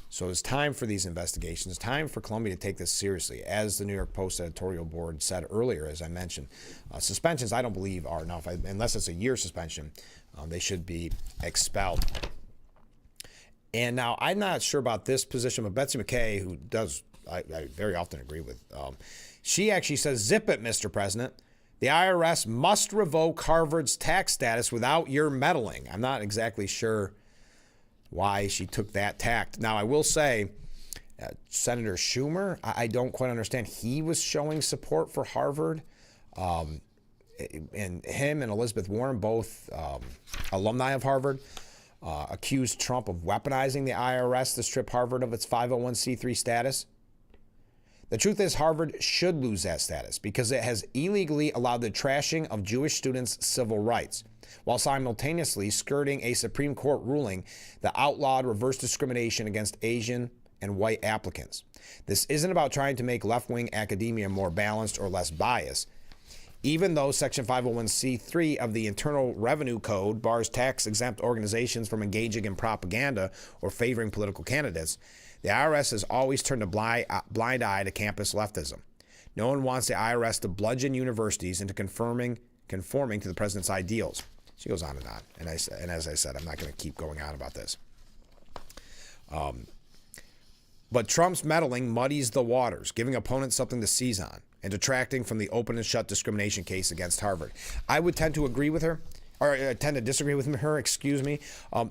S1: So it's time for these investigations. It's time for Columbia to take this seriously. As the New York Post editorial board said earlier, as I mentioned, suspensions I don't believe are enough. Unless it's a year suspension, they should be expelled. And now I'm not sure about this position, but Betsy McKay, who does, I very often agree with, she actually says, zip it, Mr. President. The IRS must revoke Harvard's tax status without your meddling. I'm not exactly sure why she took that tact. Now, I will say, Senator Schumer, I don't quite understand. He was showing support for Harvard. And him and Elizabeth Warren, both alumni of Harvard, accused Trump of weaponizing the IRS to strip Harvard of its 501c3 status. The truth is, Harvard should lose that status because it has illegally allowed the trashing of Jewish students' civil rights, while simultaneously skirting a Supreme Court ruling that outlawed reverse discrimination against Asian and white applicants. This isn't about trying to make left-wing academia more balanced or less biased. Even though Section 501c3 of the Internal Revenue Code bars tax-exempt organizations from engaging in propaganda or favoring political candidates, the IRS has always turned a blind eye to campus leftism. No one wants the IRS to bludgeon universities into conforming to the president's ideals. She goes on. And as I said, I'm not going to keep going on about this. But Trump's meddling muddies the waters, giving opponents something to seize on and detracting from the open and shut discrimination case against Harvard. I would tend to agree with her, or tend to disagree with her, excuse me.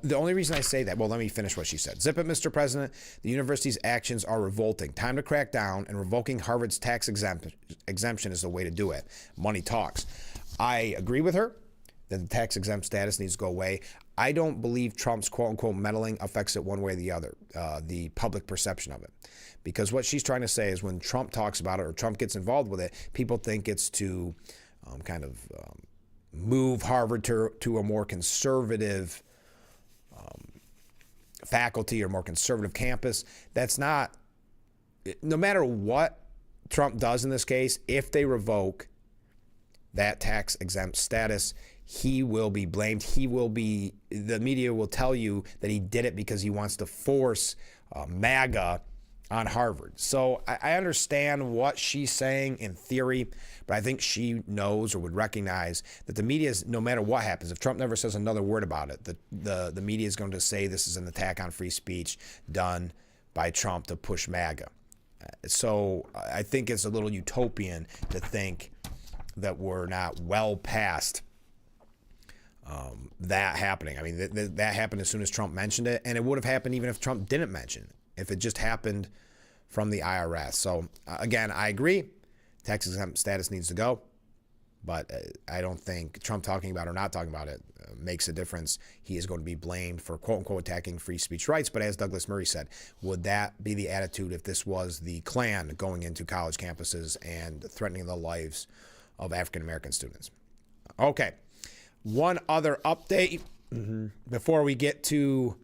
S1: The only reason I say that, well, let me finish what she said. Zip it, Mr. President. The university's actions are revolting. Time to crack down, and revoking Harvard's tax exemption is the way to do it. Money talks. I agree with her that the tax-exempt status needs to go away. I don't believe Trump's quote-unquote meddling affects it one way or the other, the public perception of it. Because what she's trying to say is when Trump talks about it or Trump gets involved with it, people think it's to move Harvard to a more conservative faculty or more conservative campus. That's not, no matter what Trump does in this case, if they revoke that tax-exempt status, he will be blamed. The media will tell you that he did it because he wants to force MAGA on Harvard. So I understand what she's saying in theory, but I think she knows or would recognize that the media is, no matter what happens, if Trump never says another word about it, the media is going to say this is an attack on free speech done by Trump to push MAGA. So I think it's a little utopian to think that we're not well past that happening. I mean, that happened as soon as Trump mentioned it, and it would have happened even if Trump didn't mention it, if it just happened from the IRS. So, again, I agree. Tax-exempt status needs to go, but I don't think Trump talking about it or not talking about it makes a difference. He is going to be blamed for, quote-unquote, attacking free speech rights, but as Douglas Murray said, would that be the attitude if this was the Klan going into college campuses and threatening the lives of African-American students? Okay. One other update before we get to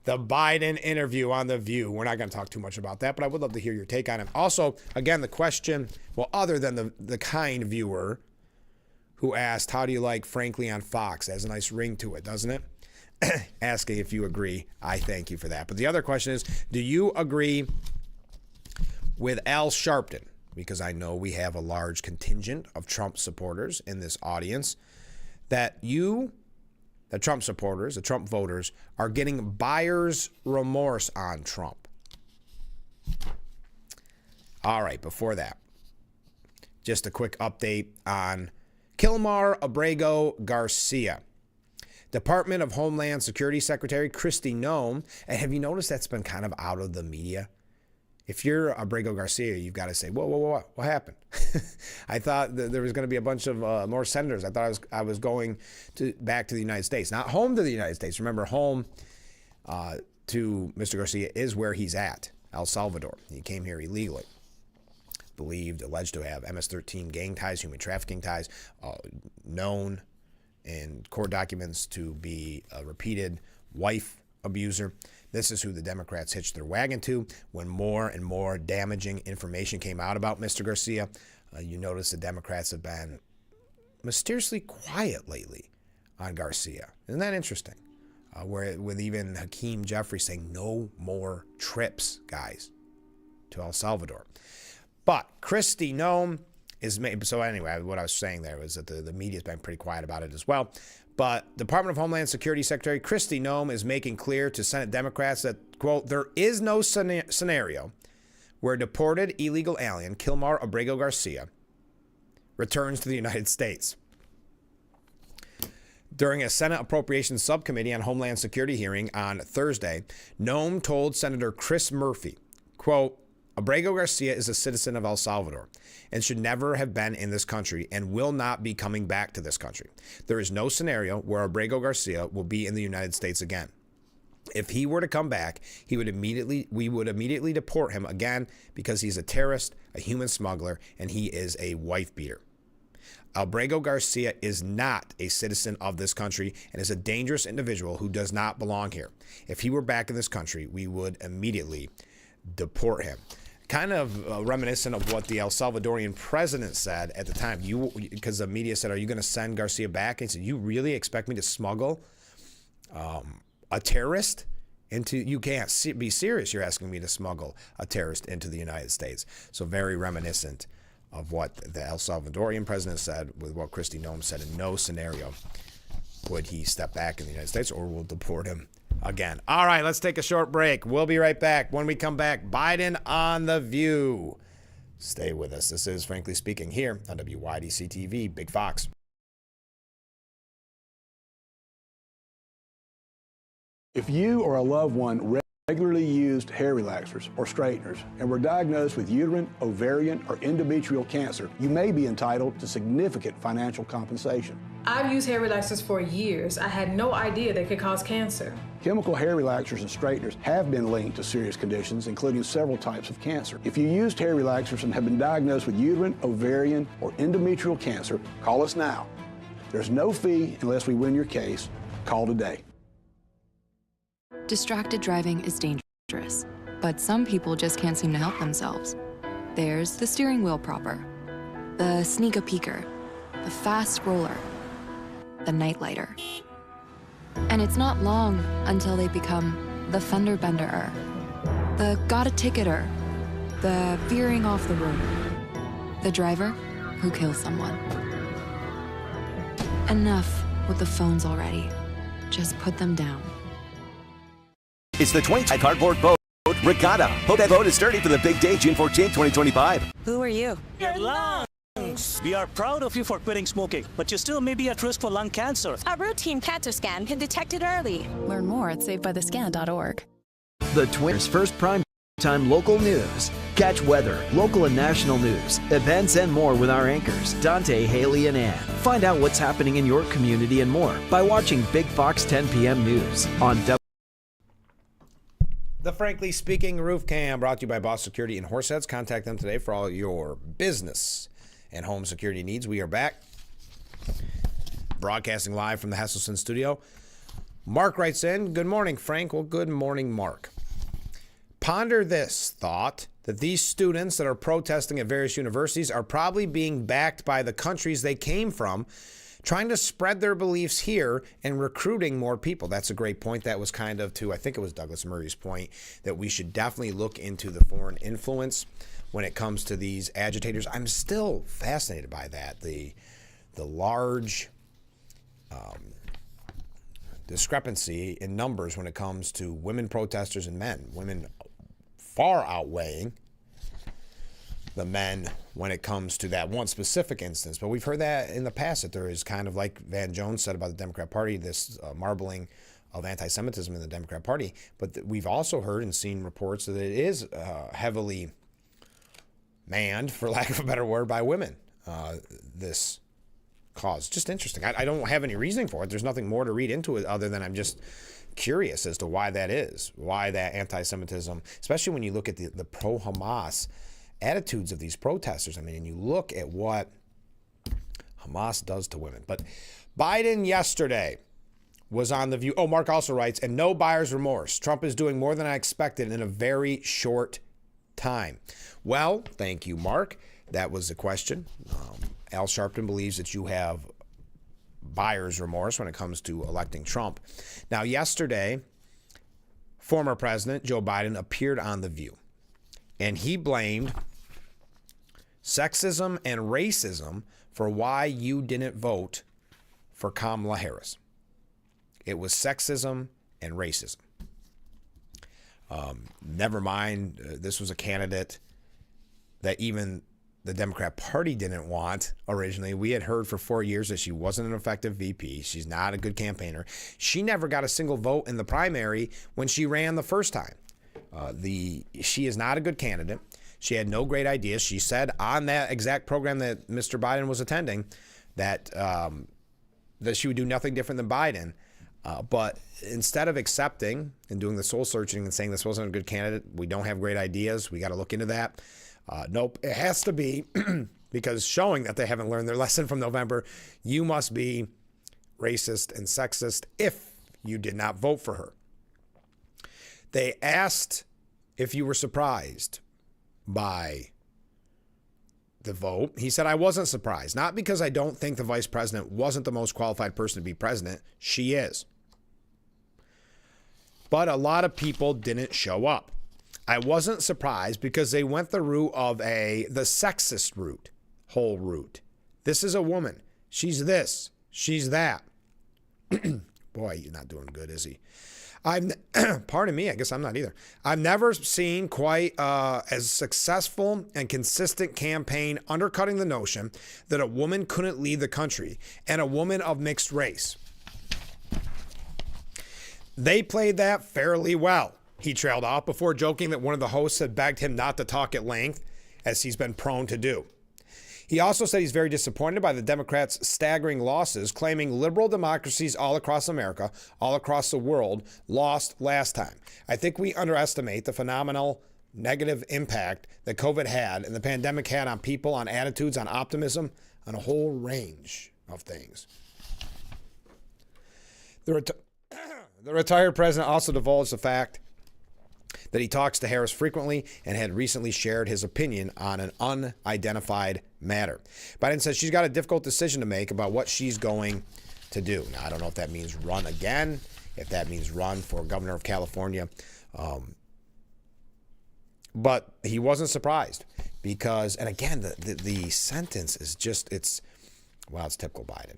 S1: the Biden interview on The View. We're not going to talk too much about that, but I would love to hear your take on it. Also, again, the question, well, other than the kind viewer who asked, how do you like Frankly on Fox? It has a nice ring to it, doesn't it? Asking if you agree. I thank you for that. But the other question is, do you agree with Al Sharpton? Because I know we have a large contingent of Trump supporters in this audience, that the Trump supporters, the Trump voters, are getting buyer's remorse on Trump. All right, before that, just a quick update on Kilmar Abrego Garcia. Department of Homeland Security Secretary Kristi Noem, and have you noticed that's been kind of out of the media? If you're Abrego Garcia, you've got to say, whoa, what happened? I thought that there was going to be a bunch of more senators. I thought I was going back to the United States, not home to the United States. Remember, home to Mr. Garcia is where he's at, El Salvador. He came here illegally, alleged to have MS-13 gang ties, human trafficking ties, known in court documents to be a repeated wife abuser. This is who the Democrats hitched their wagon to when more and more damaging information came out about Mr. Garcia. You notice the Democrats have been mysteriously quiet lately on Garcia. Isn't that interesting? With even Hakeem Jeffrey saying no more trips, guys, to El Salvador. But Kristi Noem is made. So anyway, what I was saying there was that the media's been pretty quiet about it as well. But Department of Homeland Security Secretary Kristi Noem is making clear to Senate Democrats that, quote, there is no scenario where a deported illegal alien, Kilmar Abrego Garcia, returns to the United States. During a Senate Appropriations Subcommittee on Homeland Security hearing on Thursday, Noem told Senator Chris Murphy, quote, Abrego Garcia is a citizen of El Salvador and should never have been in this country and will not be coming back to this country. There is no scenario where Abrego Garcia will be in the United States again. If he were to come back, we would immediately deport him again because he's a terrorist, a human smuggler, and he is a wife beater. Abrego Garcia is not a citizen of this country and is a dangerous individual who does not belong here. If he were back in this country, we would immediately deport him. Kind of reminiscent of what the El Salvadorian president said at the time. Because the media said, are you going to send Garcia back? And he said, you really expect me to smuggle a terrorist into, you can't be serious. You're asking me to smuggle a terrorist into the United States. So very reminiscent of what the El Salvadorian president said with what Kristi Noem said. In no scenario would he step back in the United States, or we'll deport him again. All right, let's take a short break. We'll be right back. When we come back, Biden on The View. Stay with us. This is Frankly Speaking here on WYDC TV, Big Fox.
S15: If you or a loved one regularly used hair relaxers or straighteners and were diagnosed with uterine, ovarian, or endometrial cancer, you may be entitled to significant financial compensation.
S2: I've used hair relaxers for years. I had no idea they could cause cancer.
S15: Chemical hair relaxers and straighteners have been linked to serious conditions, including several types of cancer. If you used hair relaxers and have been diagnosed with uterine, ovarian, or endometrial cancer, call us now. There's no fee unless we win your case. Call today.
S5: Distracted driving is dangerous, but some people just can't seem to help themselves. There's the steering wheel propper, the sneak-a-peeker, the fast roller, the nightlighter. And it's not long until they become the fender benderer, the got-a-ticketer, the veering off the road, the driver who kills someone. Enough with the phones already. Just put them down.
S11: It's the 25 Cardboard Boat Regatta. Hope that boat is sturdy for the big day, June 14th, 2025.
S6: Who are you? Your lungs. We are proud of you for quitting smoking, but you still may be at risk for lung cancer.
S7: A routine cancer scan can detect it early.
S8: Learn more at savebythescan.org.
S20: The Twins' first prime-time local news. Catch weather, local and national news, events, and more with our anchors, Dante, Haley, and Ann. Find out what's happening in your community and more by watching Big Fox 10 p.m. News on
S1: The Frankly Speaking Roof Cam, brought to you by Boss Security in Horseheads. Contact them today for all your business and home security needs. We are back, broadcasting live from the Hesselson studio. Mark writes in, good morning, Frank. Well, good morning, Mark. Ponder this thought, that these students that are protesting at various universities are probably being backed by the countries they came from, trying to spread their beliefs here and recruiting more people. That's a great point. That was kind of to, I think it was Douglas Murray's point, that we should definitely look into the foreign influence when it comes to these agitators. I'm still fascinated by that. The large discrepancy in numbers when it comes to women protesters and men. Women far outweighing the men when it comes to that one specific instance. But we've heard that in the past, that there is kind of, like Van Jones said about the Democrat Party, this marbling of anti-Semitism in the Democrat Party. But we've also heard and seen reports that it is heavily manned, for lack of a better word, by women, this cause. Just interesting. I don't have any reasoning for it. There's nothing more to read into it other than I'm just curious as to why that is, why that anti-Semitism, especially when you look at the pro-Hamas attitudes of these protesters. I mean, and you look at what Hamas does to women. But Biden yesterday was on The View. Oh, Mark also writes, and no buyer's remorse. Trump is doing more than I expected in a very short time. Well, thank you, Mark. That was the question. Al Sharpton believes that you have buyer's remorse when it comes to electing Trump. Now, yesterday, former President Joe Biden appeared on The View, and he blamed sexism and racism for why you didn't vote for Kamala Harris. It was sexism and racism. Never mind, this was a candidate that even the Democrat Party didn't want originally. We had heard for 4 years that she wasn't an effective VP. She's not a good campaigner. She never got a single vote in the primary when she ran the first time. She is not a good candidate. She had no great ideas. She said on that exact program that Mr. Biden was attending that she would do nothing different than Biden. But instead of accepting and doing the soul searching and saying this wasn't a good candidate, we don't have great ideas, we got to look into that. Nope, it has to be because showing that they haven't learned their lesson from November, you must be racist and sexist if you did not vote for her. They asked if you were surprised by the vote. He said, I wasn't surprised, not because I don't think the vice president wasn't the most qualified person to be president. She is. But a lot of people didn't show up. I wasn't surprised because they went the route of the sexist route, whole route. This is a woman. She's this. She's that. Boy, you're not doing good, is he? Pardon me, I guess I'm not either. I've never seen quite as successful and consistent campaign undercutting the notion that a woman couldn't lead the country and a woman of mixed race. They played that fairly well. He trailed off before joking that one of the hosts had begged him not to talk at length, as he's been prone to do. He also said he's very disappointed by the Democrats' staggering losses, claiming liberal democracies all across America, all across the world, lost last time. I think we underestimate the phenomenal negative impact that COVID had and the pandemic had on people, on attitudes, on optimism, on a whole range of things. The retired president also divulged the fact that he talks to Harris frequently and had recently shared his opinion on an unidentified matter. Biden says she's got a difficult decision to make about what she's going to do. Now, I don't know if that means run again, if that means run for governor of California. But he wasn't surprised because, and again, the sentence is just, it's typical Biden.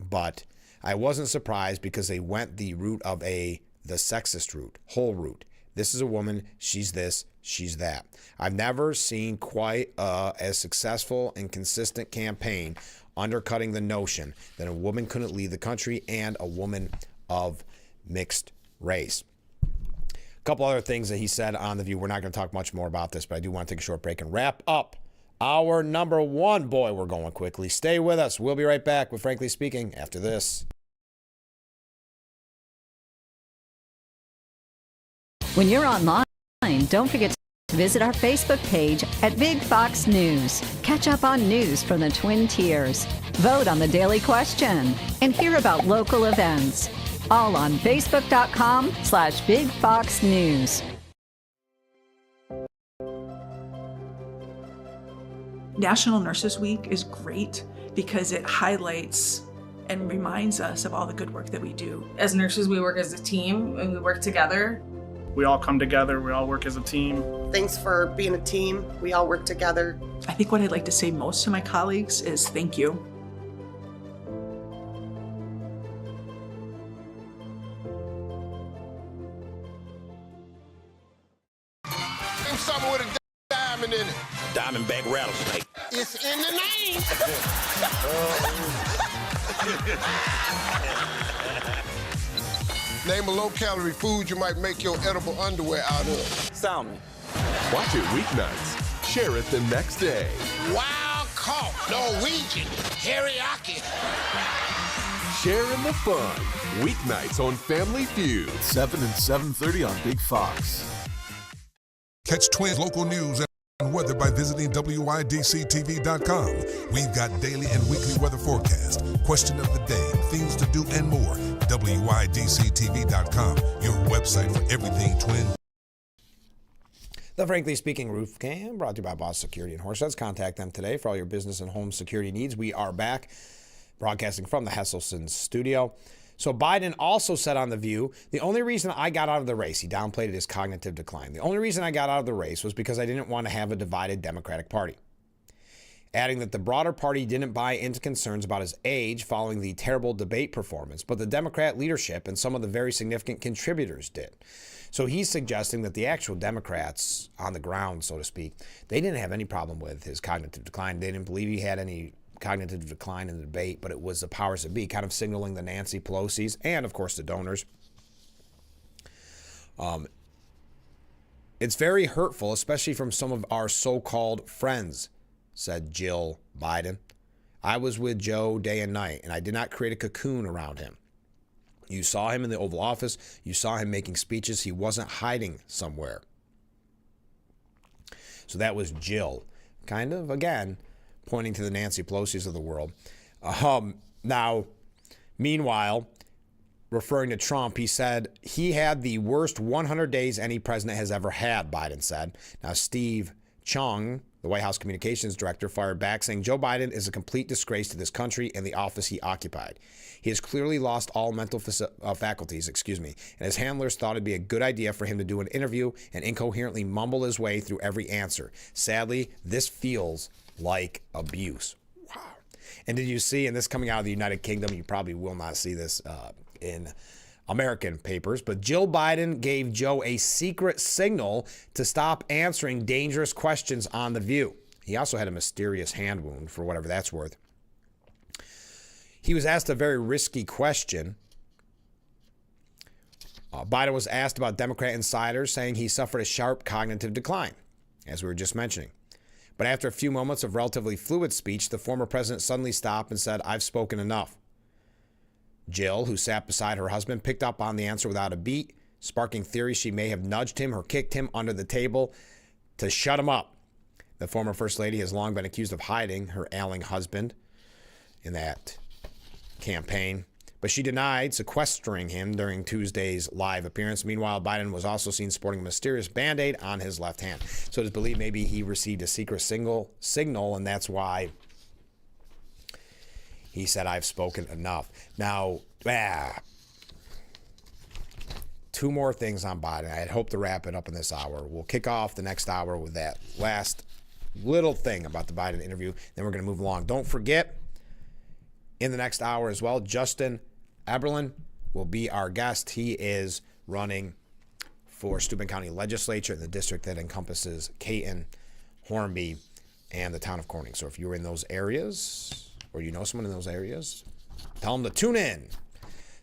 S1: But I wasn't surprised because they went the route of the sexist route, whole route. This is a woman, she's this, she's that. I've never seen quite as successful and consistent campaign undercutting the notion that a woman couldn't lead the country and a woman of mixed race. A couple other things that he said on The View. We're not going to talk much more about this, but I do want to take a short break and wrap up our number one. Boy, we're going quickly. Stay with us. We'll be right back with Frankly Speaking after this.
S17: When you're online, don't forget to visit our Facebook page at Big Fox News. Catch up on news from the Twin Tiers. Vote on the daily question and hear about local events. All on Facebook.com/Big Fox News.
S19: National Nurses Week is great because it highlights and reminds us of all the good work that we do.
S2: As nurses, we work as a team and we work together.
S9: We all come together, we all work as a team.
S10: Thanks for being a team. We all work together.
S19: I think what I'd like to say most to my colleagues is thank you.
S12: Something with a diamond in it.
S13: Diamondback rattlesnake.
S12: It's in the name. Name a low-calorie food you might make your edible underwear out of.
S13: Salmon.
S24: Watch it weeknights. Share it the next day.
S12: Wild caught Norwegian teriyaki.
S24: Sharing the fun. Weeknights on Family Feud. 7 and 7:30 on Big Fox.
S25: Catch Twins local news and weather by visiting WYDCTV.com. We've got daily and weekly weather forecast, question of the day, things to do, and more. WYDCTV.com, your website for everything Twin.
S1: The Frankly Speaking Roof Cam, brought to you by Boss Security and Horse Heads. Contact them today for all your business and home security needs. We are back, broadcasting from the Hesselson studio. So Biden also said on The View, the only reason I got out of the race, he downplayed his cognitive decline. The only reason I got out of the race was because I didn't want to have a divided Democratic Party. Adding that the broader party didn't buy into concerns about his age following the terrible debate performance, but the Democrat leadership and some of the very significant contributors did. So he's suggesting that the actual Democrats on the ground, so to speak, they didn't have any problem with his cognitive decline. They didn't believe he had any cognitive decline in the debate, but it was the powers that be, kind of signaling the Nancy Pelosi's and, of course, the donors. It's very hurtful, especially from some of our so-called friends, said Jill Biden. I was with Joe day and night, and I did not create a cocoon around him. You saw him in the Oval Office. You saw him making speeches. He wasn't hiding somewhere. So that was Jill, kind of, again, pointing to the Nancy Pelosi's of the world. Now, meanwhile, referring to Trump, he said he had the worst 100 days any president has ever had, Biden said. Now, Steve Chung, the White House communications director, fired back saying Joe Biden is a complete disgrace to this country and the office he occupied. He has clearly lost all mental faculties, and his handlers thought it'd be a good idea for him to do an interview and incoherently mumble his way through every answer. Sadly, this feels like abuse. Wow. And did you see, and this coming out of the United Kingdom, you probably will not see this in American papers, but Jill Biden gave Joe a secret signal to stop answering dangerous questions on The View. He also had a mysterious hand wound, for whatever that's worth. He was asked a very risky question. Biden was asked about Democrat insiders, saying he suffered a sharp cognitive decline, as we were just mentioning. But after a few moments of relatively fluid speech, the former president suddenly stopped and said, "I've spoken enough." Jill, who sat beside her husband, picked up on the answer without a beat, sparking theories she may have nudged him or kicked him under the table to shut him up. The former First Lady has long been accused of hiding her ailing husband in that campaign, but she denied sequestering him during Tuesday's live appearance. Meanwhile, Biden was also seen sporting a mysterious Band-Aid on his left hand. So it is believed maybe he received a secret signal, and that's why he said, "I've spoken enough." Now, two more things on Biden. I had hoped to wrap it up in this hour. We'll kick off the next hour with that last little thing about the Biden interview. Then we're going to move along. Don't forget, in the next hour as well, Justin Eberlin will be our guest. He is running for Steuben County Legislature in the district that encompasses Caton, Hornby, and the town of Corning. So if you're in those areas, or you know someone in those areas, tell them to tune in.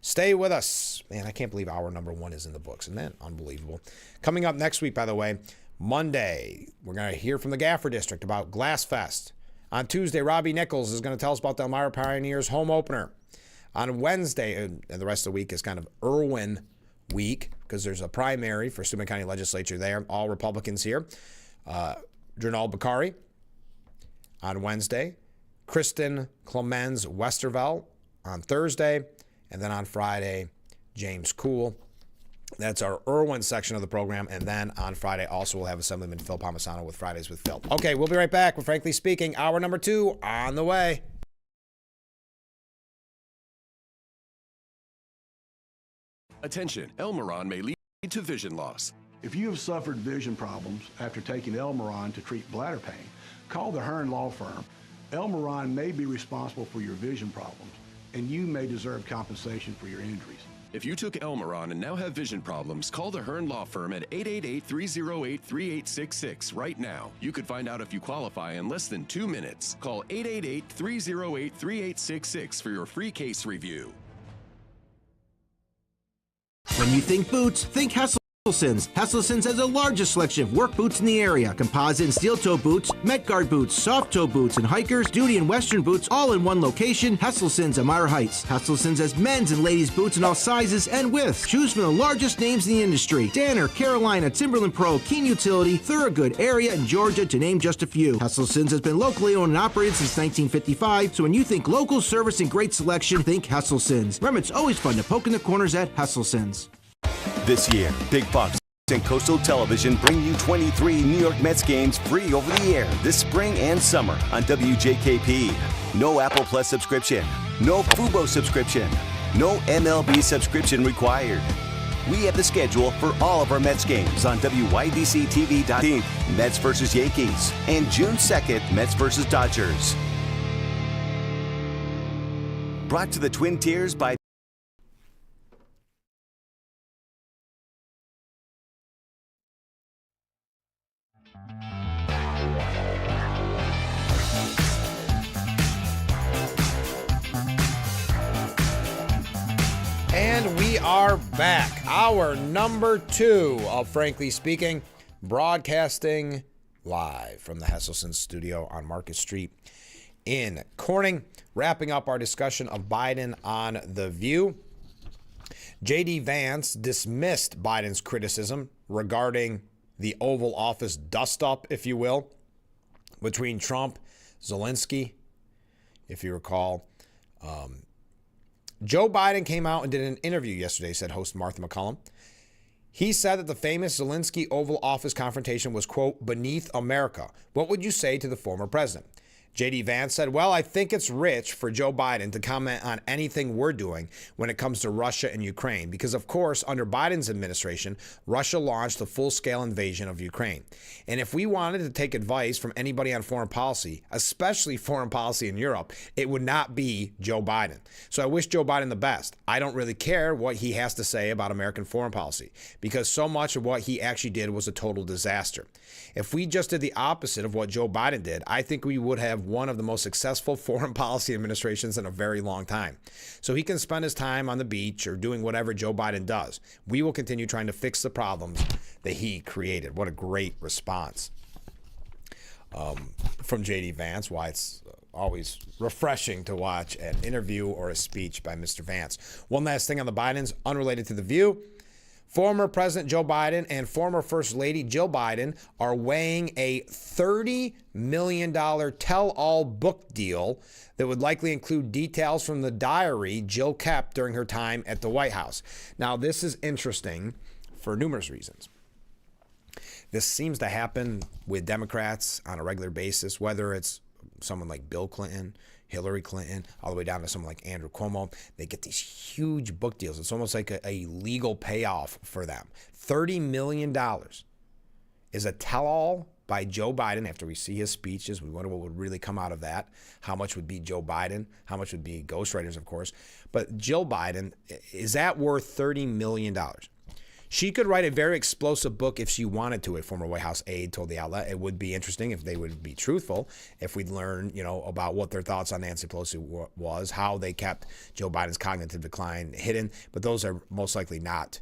S1: Stay with us. Man, I can't believe hour number 1 is in the books. Isn't that unbelievable? Coming up next week, by the way, Monday, we're going to hear from the Gaffer District about Glass Fest. On Tuesday, Robbie Nichols is going to tell us about the Elmira Pioneers home opener. On Wednesday, and the rest of the week is kind of Irwin week because there's a primary for Steuben County Legislature there. All Republicans here. Drenald Bakari on Wednesday. Kristen Clemens Westerveld on Thursday. And then on Friday, James Kuhl. That's our Irwin section of the program. And then on Friday, also we'll have Assemblyman Phil Palmisano with Fridays with Phil. Okay, we'll be right back with Frankly Speaking. Hour number 2 on the way.
S24: Attention, Elmeron may lead to vision loss.
S15: If you have suffered vision problems after taking Elmeron to treat bladder pain, call the Hearn Law Firm. Elmeron may be responsible for your vision problems, and you may deserve compensation for your injuries.
S24: If you took Elmeron and now have vision problems, call the Hearn Law Firm at 888-308-3866 right now. You could find out if you qualify in less than 2 minutes. Call 888-308-3866 for your free case review.
S4: When you think boots, think Hesselson. Hesselson has the largest selection of work boots in the area. Composite and steel toe boots, Met Guard boots, soft toe boots, and hikers, duty and western boots all in one location. Hesselson, Elmira Heights. Hesselson has men's and ladies boots in all sizes and widths. Choose from the largest names in the industry. Danner, Carolina, Timberland Pro, Keene Utility, Thorogood, Area, and Georgia, to name just a few. Hesselson has been locally owned and operated since 1955, so when you think local service and great selection, think Hesselson. Remember, it's always fun to poke in the corners at Hesselson.
S11: This year, Big Fox and Coastal Television bring you 23 New York Mets games free over the air this spring and summer on WJKP. No Apple Plus subscription, no Fubo subscription, no MLB subscription required. We have the schedule for all of our Mets games on WYDC-TV.com. Mets versus Yankees, and June 2nd, Mets versus Dodgers. Brought to the Twin Tiers by
S1: And we are back. Hour number 2 of Frankly Speaking, broadcasting live from the Hesselson studio on Market Street in Corning. Wrapping up our discussion of Biden on The View. J.D. Vance dismissed Biden's criticism regarding the Oval Office dust-up, if you will, between Trump, Zelensky, if you recall. Joe Biden came out and did an interview yesterday, said host Martha McCullum. He said that the famous Zelensky Oval Office confrontation was, quote, beneath America. What would you say to the former president? J.D. Vance said, well, I think it's rich for Joe Biden to comment on anything we're doing when it comes to Russia and Ukraine, because, of course, under Biden's administration, Russia launched a full-scale invasion of Ukraine. And if we wanted to take advice from anybody on foreign policy, especially foreign policy in Europe, it would not be Joe Biden. So I wish Joe Biden the best. I don't really care what he has to say about American foreign policy, because so much of what he actually did was a total disaster. If we just did the opposite of what Joe Biden did, I think we would have one of the most successful foreign policy administrations in a very long time. So he can spend his time on the beach or doing whatever Joe Biden does. We will continue trying to fix the problems that he created. What a great response from J.D. Vance. Why it's always refreshing to watch an interview or a speech by Mr. Vance. One last thing on the Bidens, unrelated to The View. Former President Joe Biden and former First Lady Jill Biden are weighing a $30 million tell-all book deal that would likely include details from the diary Jill kept during her time at the White House. Now, this is interesting for numerous reasons. This seems to happen with Democrats on a regular basis, whether it's someone like Bill Clinton, Hillary Clinton, all the way down to someone like Andrew Cuomo. They get these huge book deals. It's almost like a legal payoff for them. $30 million is a tell-all by Joe Biden. After we see his speeches, we wonder what would really come out of that. How much would be Joe Biden? How much would be ghostwriters, of course? But Jill Biden, is that worth $30 million? She could write a very explosive book if she wanted to, a former White House aide told the outlet. It would be interesting if they would be truthful, if we'd learn, about what their thoughts on Nancy Pelosi was, how they kept Joe Biden's cognitive decline hidden. But those are most likely not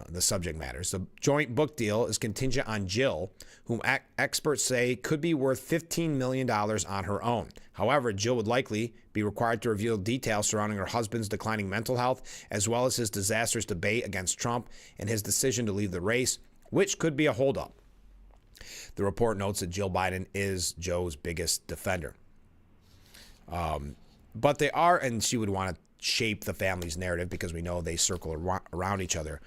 S1: the subject matters. The joint book deal is contingent on Jill, whom experts say could be worth $15 million on her own. However, Jill would likely be required to reveal details surrounding her husband's declining mental health, as well as his disastrous debate against Trump and his decision to leave the race, which could be a holdup. The report notes that Jill Biden is Joe's biggest defender. But they are, and she would want to shape the family's narrative because we know they circle around each other.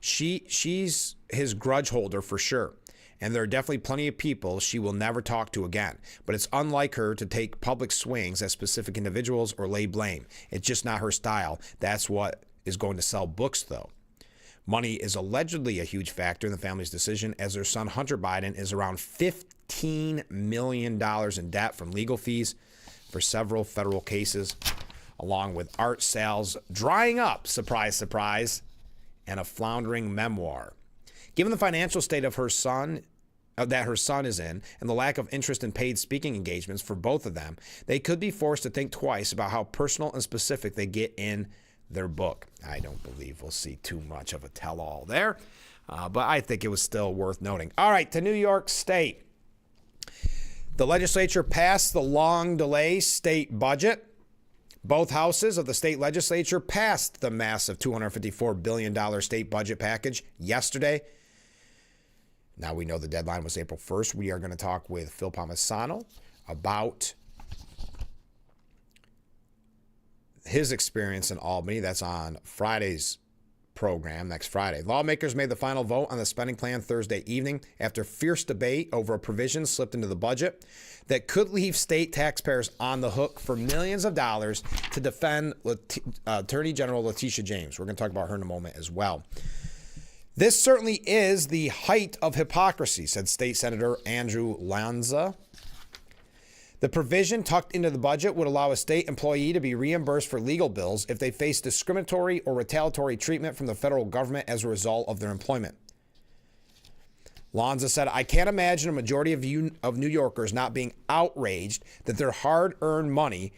S1: She's his grudge holder for sure. And there are definitely plenty of people she will never talk to again. But it's unlike her to take public swings at specific individuals or lay blame. It's just not her style. That's what is going to sell books, though. Money is allegedly a huge factor in the family's decision, as their son Hunter Biden is around $15 million in debt from legal fees for several federal cases, along with art sales drying up, surprise, surprise, and a floundering memoir. Given the financial state of her son, that her son is in, and the lack of interest in paid speaking engagements for both of them, they could be forced to think twice about how personal and specific they get in their book. I don't believe we'll see too much of a tell-all there, but I think it was still worth noting. All right, to New York State. The legislature passed the long-delayed state budget. Both houses of the state legislature passed the massive $254 billion state budget package yesterday. Now we know the deadline was April 1st. We are going to talk with Phil Palmisano about his experience in Albany. That's on Friday's program next Friday. Lawmakers made the final vote on the spending plan Thursday evening after fierce debate over a provision slipped into the budget that could leave state taxpayers on the hook for millions of dollars to defend Attorney General Letitia James. We're going to talk about her in a moment as well. This certainly is the height of hypocrisy, said State Senator Andrew Lanza. The provision tucked into the budget would allow a state employee to be reimbursed for legal bills if they face discriminatory or retaliatory treatment from the federal government as a result of their employment. Lanza said, I can't imagine a majority of New Yorkers not being outraged that their hard-earned money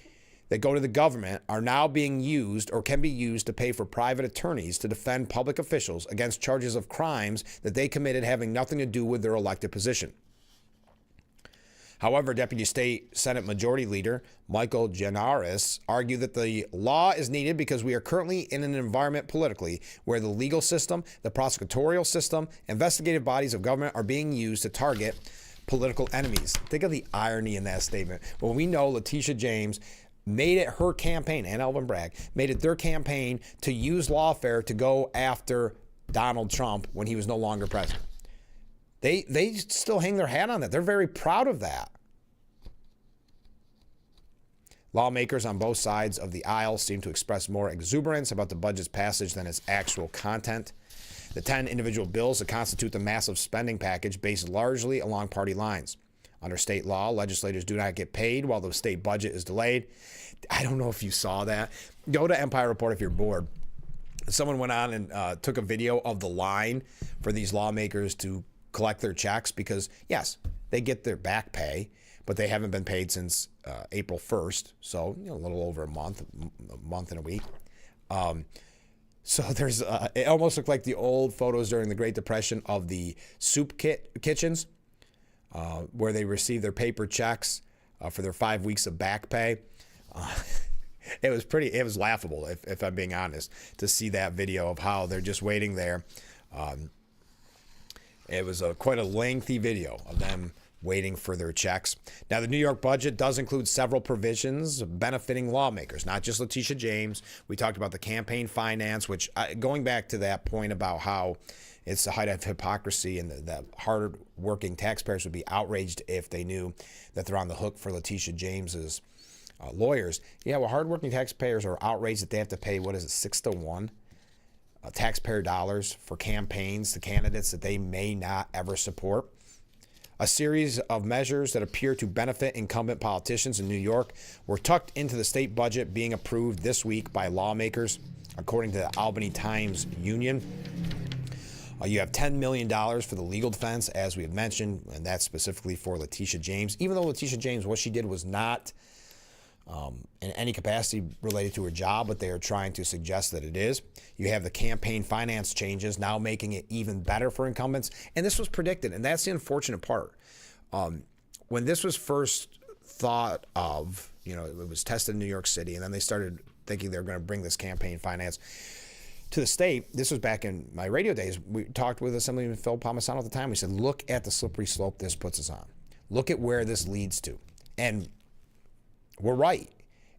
S1: that go to the government are now being used or can be used to pay for private attorneys to defend public officials against charges of crimes that they committed having nothing to do with their elected position. However, Deputy State Senate Majority Leader Michael Gianaris argued that the law is needed because we are currently in an environment politically where the legal system, the prosecutorial system, investigative bodies of government are being used to target political enemies. Think of the irony in that statement. When we know Letitia James made it her campaign, and Alvin Bragg, made it their campaign to use lawfare to go after Donald Trump when he was no longer president. They still hang their hat on that. They're very proud of that. Lawmakers on both sides of the aisle seem to express more exuberance about the budget's passage than its actual content. The 10 individual bills that constitute the massive spending package based largely along party lines. Under state law, legislators do not get paid while the state budget is delayed. I don't know if you saw that. Go to Empire Report if you're bored. Someone went on and took a video of the line for these lawmakers to collect their checks because, yes, they get their back pay, but they haven't been paid since April 1st, so a little over a month and a week. So there's it almost looked like the old photos during the Great Depression of the soup kitchens where they received their paper checks for their 5 weeks of back pay. It was laughable, if I'm being honest, to see that video of how they're just waiting there. It was quite a lengthy video of them waiting for their checks. Now, the New York budget does include several provisions benefiting lawmakers, not just Letitia James. We talked about the campaign finance, which going back to that point about how it's the height of hypocrisy and the hard-working taxpayers would be outraged if they knew that they're on the hook for Letitia James's lawyers. Yeah, well, hard-working taxpayers are outraged that they have to pay, 6-1 taxpayer dollars for campaigns to candidates that they may not ever support. A series of measures that appear to benefit incumbent politicians in New York were tucked into the state budget being approved this week by lawmakers, according to the Albany Times Union. You have $10 million for the legal defense, as we have mentioned, and that's specifically for Letitia James. Even though Letitia James, what she did was not in any capacity related to her job, but they are trying to suggest that it is. You have the campaign finance changes now making it even better for incumbents. And this was predicted, and that's the unfortunate part. When this was first thought of, it was tested in New York City, and then they started thinking they were going to bring this campaign finance to the state. This was back in my radio days. We talked with Assemblyman Phil Palmisano at the time. We said, look at the slippery slope this puts us on. Look at where this leads to. And we're right.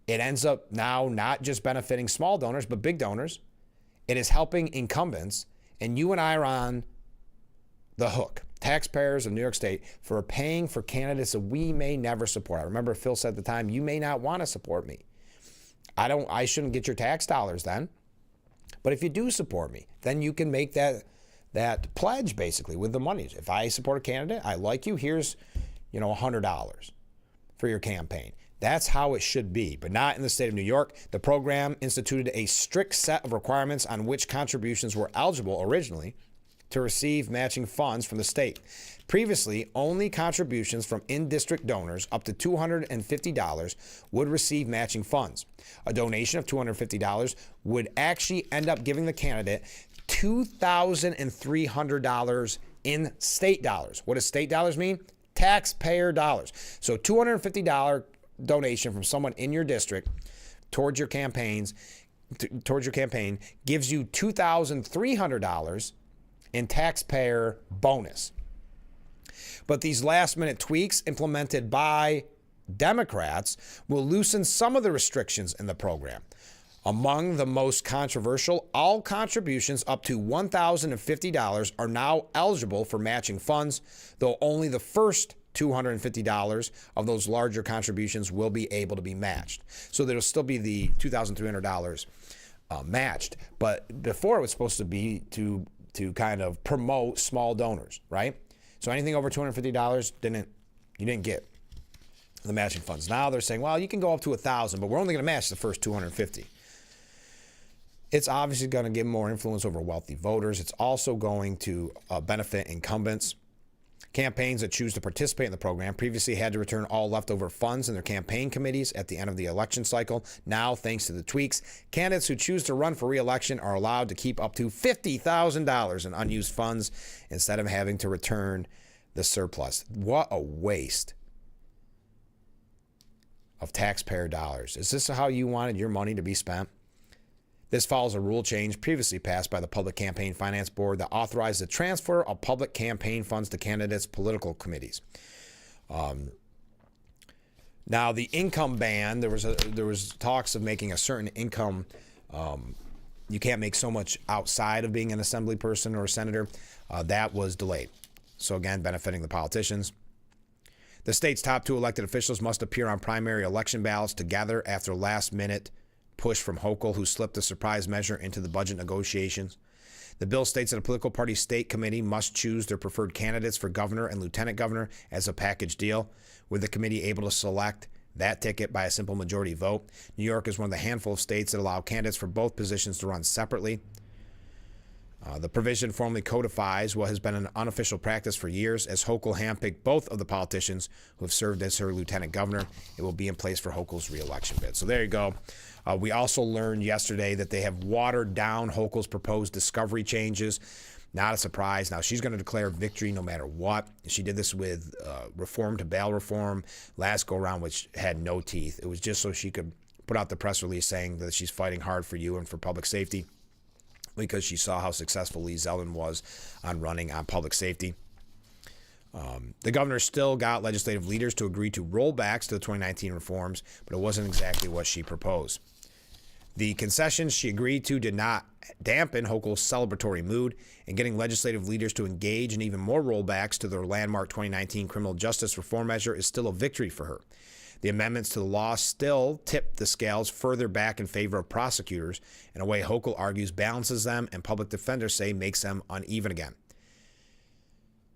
S1: It ends up now not just benefiting small donors, but big donors. It is helping incumbents, and you and I are on the hook, taxpayers of New York State, for paying for candidates that we may never support. I remember Phil said at the time, you may not want to support me. I shouldn't get your tax dollars then. But if you do support me, then you can make that pledge basically with the money. If I support a candidate, I like you, here's $100 for your campaign. That's how it should be, but not in the state of New York. The program instituted a strict set of requirements on which contributions were eligible originally to receive matching funds from the state. Previously, only contributions from in-district donors up to $250 would receive matching funds. A donation of $250 would actually end up giving the candidate $2,300 in state dollars. What does state dollars mean? Taxpayer dollars. So $250 donation from someone in your district towards your campaign gives you $2,300 in taxpayer bonus. But these last-minute tweaks implemented by Democrats will loosen some of the restrictions in the program. Among the most controversial, all contributions up to $1,050 are now eligible for matching funds, though only the first $250 of those larger contributions will be able to be matched. So there'll still be the $2,300 matched, but before it was supposed to be to kind of promote small donors, right? So anything over $250 you didn't get the matching funds. Now they're saying, well, you can go up to $1,000, but we're only going to match the first $250. It's obviously going to give more influence over wealthy voters. It's also going to benefit incumbents. Campaigns that choose to participate in the program previously had to return all leftover funds in their campaign committees at the end of the election cycle. Now, thanks to the tweaks, candidates who choose to run for re-election are allowed to keep up to $50,000 in unused funds instead of having to return the surplus. What a waste of taxpayer dollars. Is this how you wanted your money to be spent? This follows a rule change previously passed by the Public Campaign Finance Board that authorized the transfer of public campaign funds to candidates' political committees. Now, the income ban, there was talks of making a certain income. You can't make so much outside of being an assembly person or a senator. That was delayed. So again, benefiting the politicians. The state's top 2 elected officials must appear on primary election ballots together after last-minute push from Hochul, who slipped a surprise measure into the budget negotiations. The bill states that a political party state committee must choose their preferred candidates for governor and lieutenant governor as a package deal, with the committee able to select that ticket by a simple majority vote. New York is one of the handful of states that allow candidates for both positions to run separately. The provision formally codifies what has been an unofficial practice for years, as Hochul handpicked both of the politicians who have served as her lieutenant governor. It will be in place for Hochul's re-election bid. So there you go. We also learned yesterday that they have watered down Hochul's proposed discovery changes. Not a surprise. Now, she's going to declare victory no matter what. She did this with reform to bail reform last go-around, which had no teeth. It was just so she could put out the press release saying that she's fighting hard for you and for public safety, because she saw how successful Lee Zeldin was on running on public safety. The governor still got legislative leaders to agree to rollbacks to the 2019 reforms, but it wasn't exactly what she proposed. The concessions she agreed to did not dampen Hochul's celebratory mood, and getting legislative leaders to engage in even more rollbacks to their landmark 2019 criminal justice reform measure is still a victory for her. The amendments to the law still tip the scales further back in favor of prosecutors in a way Hochul argues balances them, and public defenders say makes them uneven again.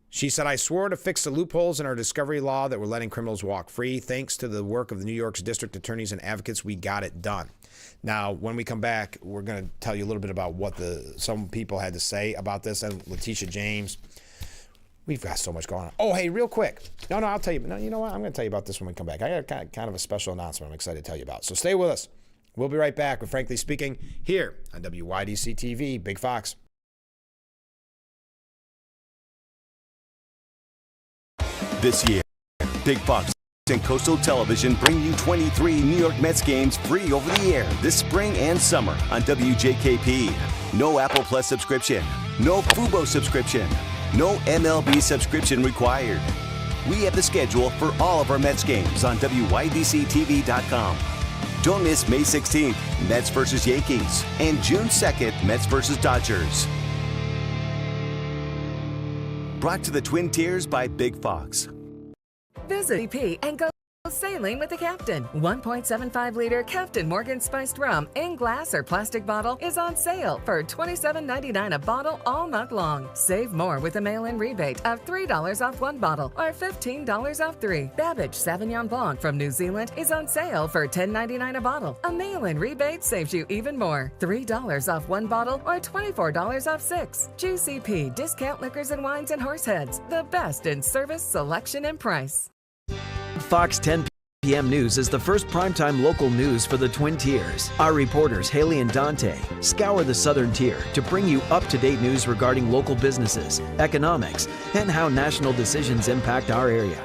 S1: She said, I swore to fix the loopholes in our discovery law that were letting criminals walk free. Thanks to the work of the New York's district attorneys and advocates, we got it done. Now, when we come back, we're going to tell you a little bit about what some people had to say about this, and Letitia James. We've got so much going on. Oh, hey, real quick. No, I'll tell you. No, you know what? I'm going to tell you about this when we come back. I got kind of a special announcement I'm excited to tell you about. So stay with us. We'll be right back with Frankly Speaking here on WYDC TV, Big Fox.
S11: This year, Big Fox and Coastal Television bring you 23 New York Mets games free over the air this spring and summer on WJKP. No Apple Plus subscription, no Fubo subscription, no MLB subscription required. We have the schedule for all of our Mets games on WYDCTV.com. Don't miss May 16th, Mets versus Yankees, and June 2nd, Mets versus Dodgers. Brought to the Twin Tiers by Big Fox.
S3: Visit BP and go sailing with the Captain. 1.75-liter Captain Morgan spiced rum in glass or plastic bottle is on sale for $27.99 a bottle all month long. Save more with a mail-in rebate of $3 off one bottle or $15 off three. Babbage Sauvignon Blanc from New Zealand is on sale for $10.99 a bottle. A mail-in rebate saves you even more. $3 off one bottle or $24 off six. GCP Discount Liquors and Wines and Horseheads. The best in service, selection, and price.
S20: Fox 10 p.m. News is the first primetime local news for the Twin Tiers. Our reporters, Haley and Dante, scour the southern tier to bring you up-to-date news regarding local businesses, economics, and how national decisions impact our area.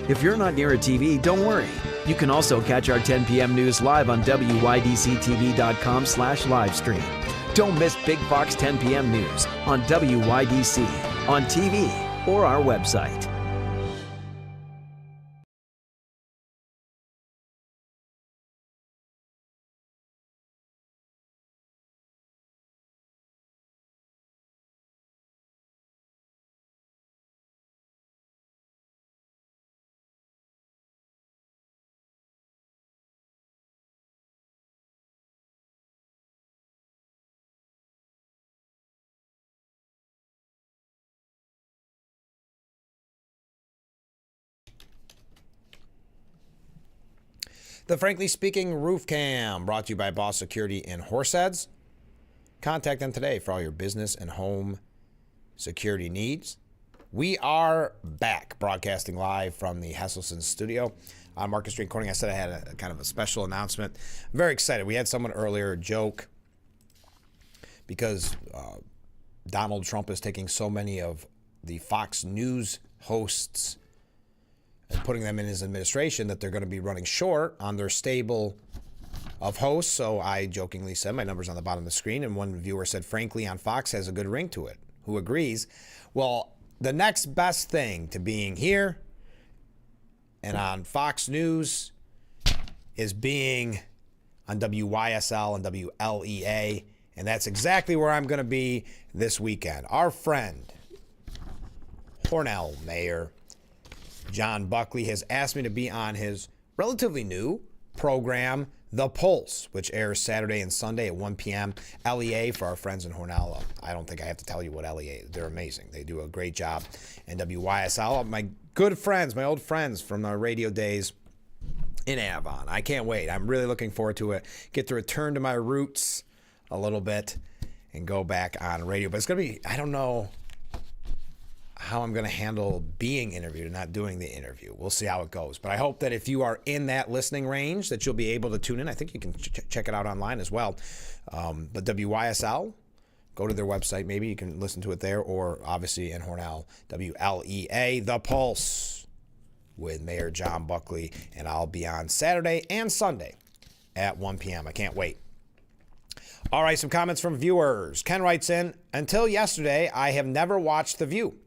S20: If you're not near a TV, don't worry. You can also catch our 10 p.m. news live on WYDCTV.com/livestream. Don't miss Big Fox 10 p.m. News on WYDC, on TV, or our website.
S1: The Frankly Speaking Roof Cam, brought to you by Boss Security in Horseheads. Contact them today for all your business and home security needs. We are back, broadcasting live from the Hesselson studio on Market Street Corning. I said I had a kind of a special announcement. I'm very excited. We had someone earlier joke because Donald Trump is taking so many of the Fox News hosts and putting them in his administration that they're going to be running short on their stable of hosts. So I jokingly said, my number's on the bottom of the screen, and one viewer said, frankly, on Fox has a good ring to it. Who agrees? Well, the next best thing to being here and on Fox News is being on WYSL and WLEA, and that's exactly where I'm going to be this weekend. Our friend, Hornell Mayor John Buckley, has asked me to be on his relatively new program, The Pulse, which airs Saturday and Sunday at 1 p.m. LEA for our friends in Hornell. I don't think I have to tell you what LEA is. They're amazing. They do a great job. And WYSL, my good friends, my old friends from our radio days in Avon. I can't wait. I'm really looking forward to it. Get to return to my roots a little bit and go back on radio. But it's going to be, I don't know how I'm going to handle being interviewed and not doing the interview. We'll see how it goes. But I hope that if you are in that listening range that you'll be able to tune in. I think you can check it out online as well. But WYSL, go to their website. Maybe you can listen to it there, or obviously in Hornell, WLEA, The Pulse with Mayor John Buckley. And I'll be on Saturday and Sunday at 1 p.m. I can't wait. All right, some comments from viewers. Ken writes in, until yesterday, I have never watched The View.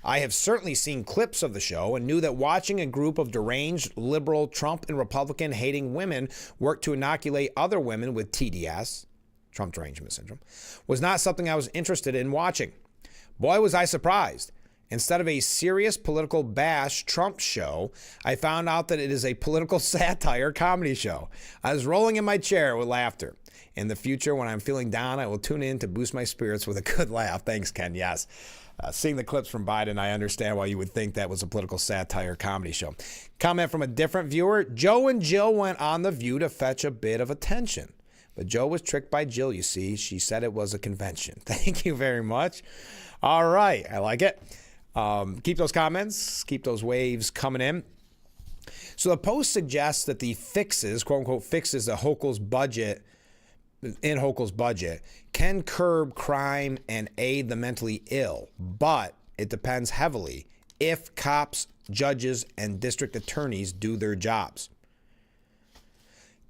S1: I have certainly seen clips of the show and knew that watching a group of deranged liberal Trump and Republican hating women work to inoculate other women with TDS, Trump derangement syndrome, was not something I was interested in watching. Boy, was I surprised. Instead of a serious political bash Trump show, I found out that it is a political satire comedy show. I was rolling in my chair with laughter. In the future, when I'm feeling down, I will tune in to boost my spirits with a good laugh. Thanks, Ken. Yes. Seeing the clips from Biden, I understand why you would think that was a political satire comedy show. Comment from a different viewer. Joe and Jill went on The View to fetch a bit of attention. But Joe was tricked by Jill, you see. She said it was a convention. Thank you very much. All right. I like it. Keep those comments. Keep those waves coming in. So the Post suggests that the fixes, quote-unquote fixes, in Hochul's budget, can curb crime and aid the mentally ill, but it depends heavily if cops, judges, and district attorneys do their jobs.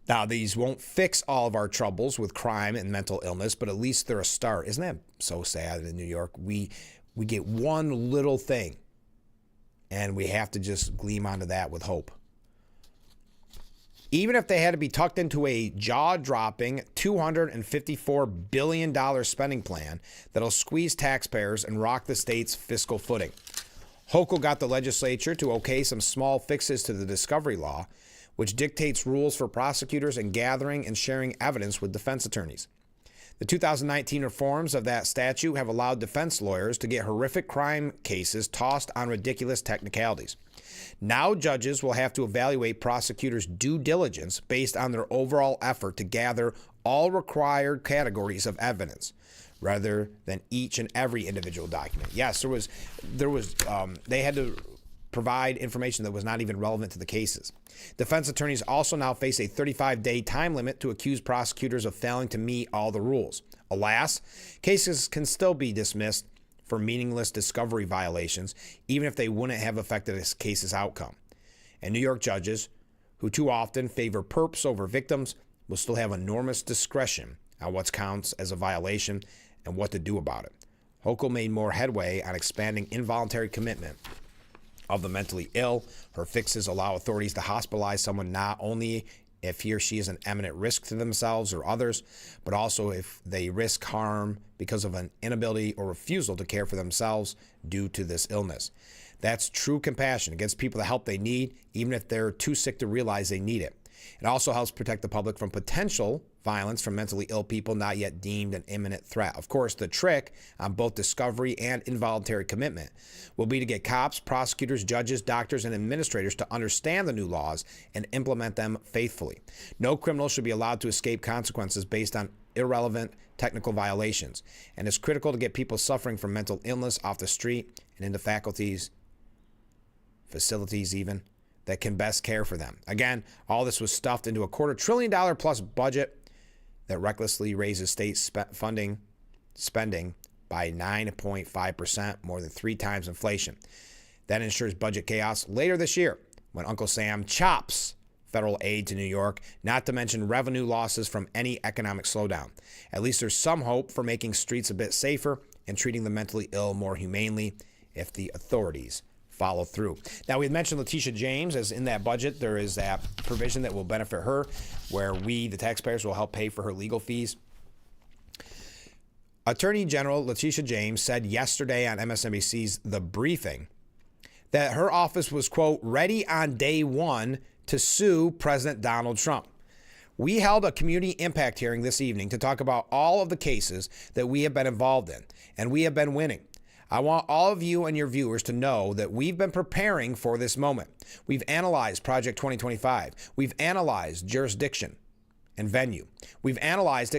S1: Now, these won't fix all of our troubles with crime and mental illness, but at least they're a start. Isn't that so sad in New York? We get one little thing, and we have to just gleam onto that with hope. Even if they had to be tucked into a jaw-dropping $254 billion spending plan that'll squeeze taxpayers and rock the state's fiscal footing. Hochul got the legislature to okay some small fixes to the discovery law, which dictates rules for prosecutors in gathering and sharing evidence with defense attorneys. The 2019 reforms of that statute have allowed defense lawyers to get horrific crime cases tossed on ridiculous technicalities. Now judges will have to evaluate prosecutors' due diligence based on their overall effort to gather all required categories of evidence, rather than each and every individual document. Yes, they had to provide information that was not even relevant to the cases. Defense attorneys also now face a 35-day time limit to accuse prosecutors of failing to meet all the rules. Alas, cases can still be dismissed for meaningless discovery violations, even if they wouldn't have affected a case's outcome. And New York judges, who too often favor perps over victims, will still have enormous discretion on what counts as a violation and what to do about it. Hochul made more headway on expanding involuntary commitment of the mentally ill. Her fixes allow authorities to hospitalize someone not only if he or she is an imminent risk to themselves or others, but also if they risk harm because of an inability or refusal to care for themselves due to this illness. That's true compassion. It gives people the help they need, even if they're too sick to realize they need it. It also helps protect the public from potential violence from mentally ill people not yet deemed an imminent threat. Of course, the trick on both discovery and involuntary commitment will be to get cops, prosecutors, judges, doctors, and administrators to understand the new laws and implement them faithfully. No criminal should be allowed to escape consequences based on irrelevant technical violations, and it's critical to get people suffering from mental illness off the street and into facilities even, that can best care for them. Again, all this was stuffed into a $250 billion plus budget that recklessly raises state spending by 9.5%, more than 3 times inflation. That ensures budget chaos later this year when Uncle Sam chops federal aid to New York, not to mention revenue losses from any economic slowdown. At least there's some hope for making streets a bit safer and treating the mentally ill more humanely if the authorities follow through. Now, we had mentioned Letitia James, as in that budget, there is that provision that will benefit her, where we, the taxpayers, will help pay for her legal fees. Attorney General Letitia James said yesterday on MSNBC's The Briefing that her office was, quote, ready on day one to sue President Donald Trump. We held a community impact hearing this evening to talk about all of the cases that we have been involved in, and we have been winning. I want all of you and your viewers to know that we've been preparing for this moment. We've analyzed Project 2025. We've analyzed jurisdiction and venue. We've analyzed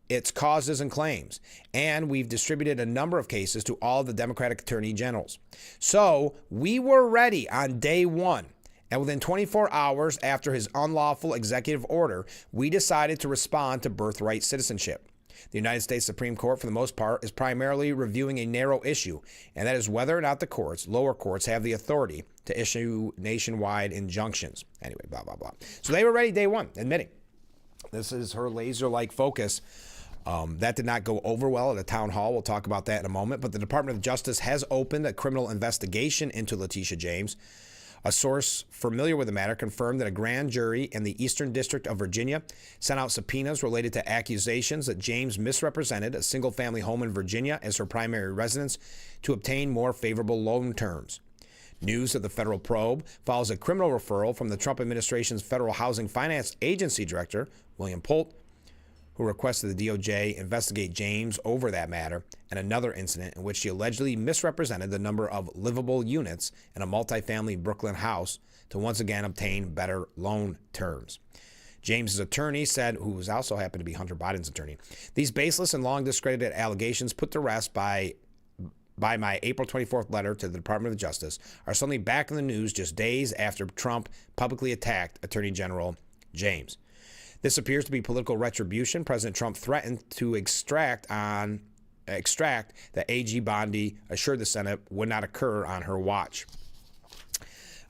S1: its causes and claims. And we've distributed a number of cases to all of the Democratic attorney generals. So we were ready on day one. And within 24 hours after his unlawful executive order, we decided to respond to birthright citizenship. The United States Supreme Court, for the most part, is primarily reviewing a narrow issue, and that is whether or not the courts, lower courts, have the authority to issue nationwide injunctions. Anyway, blah, blah, blah. So they were ready day one, admitting. This is her laser-like focus. That did not go over well at a town hall. We'll talk about that in a moment. But the Department of Justice has opened a criminal investigation into Letitia James. A source familiar with the matter confirmed that a grand jury in the Eastern District of Virginia sent out subpoenas related to accusations that James misrepresented a single-family home in Virginia as her primary residence to obtain more favorable loan terms. News of the federal probe follows a criminal referral from the Trump administration's Federal Housing Finance Agency Director, William Polt, who requested the DOJ investigate James over that matter and another incident in which she allegedly misrepresented the number of livable units in a multifamily Brooklyn house to once again obtain better loan terms. James's attorney said, who was also happened to be Hunter Biden's attorney, these baseless and long discredited allegations put to rest by my April 24th letter to the Department of Justice are suddenly back in the news just days after Trump publicly attacked Attorney General James. This appears to be political retribution. President Trump threatened to extract that AG Bondi assured the Senate would not occur on her watch.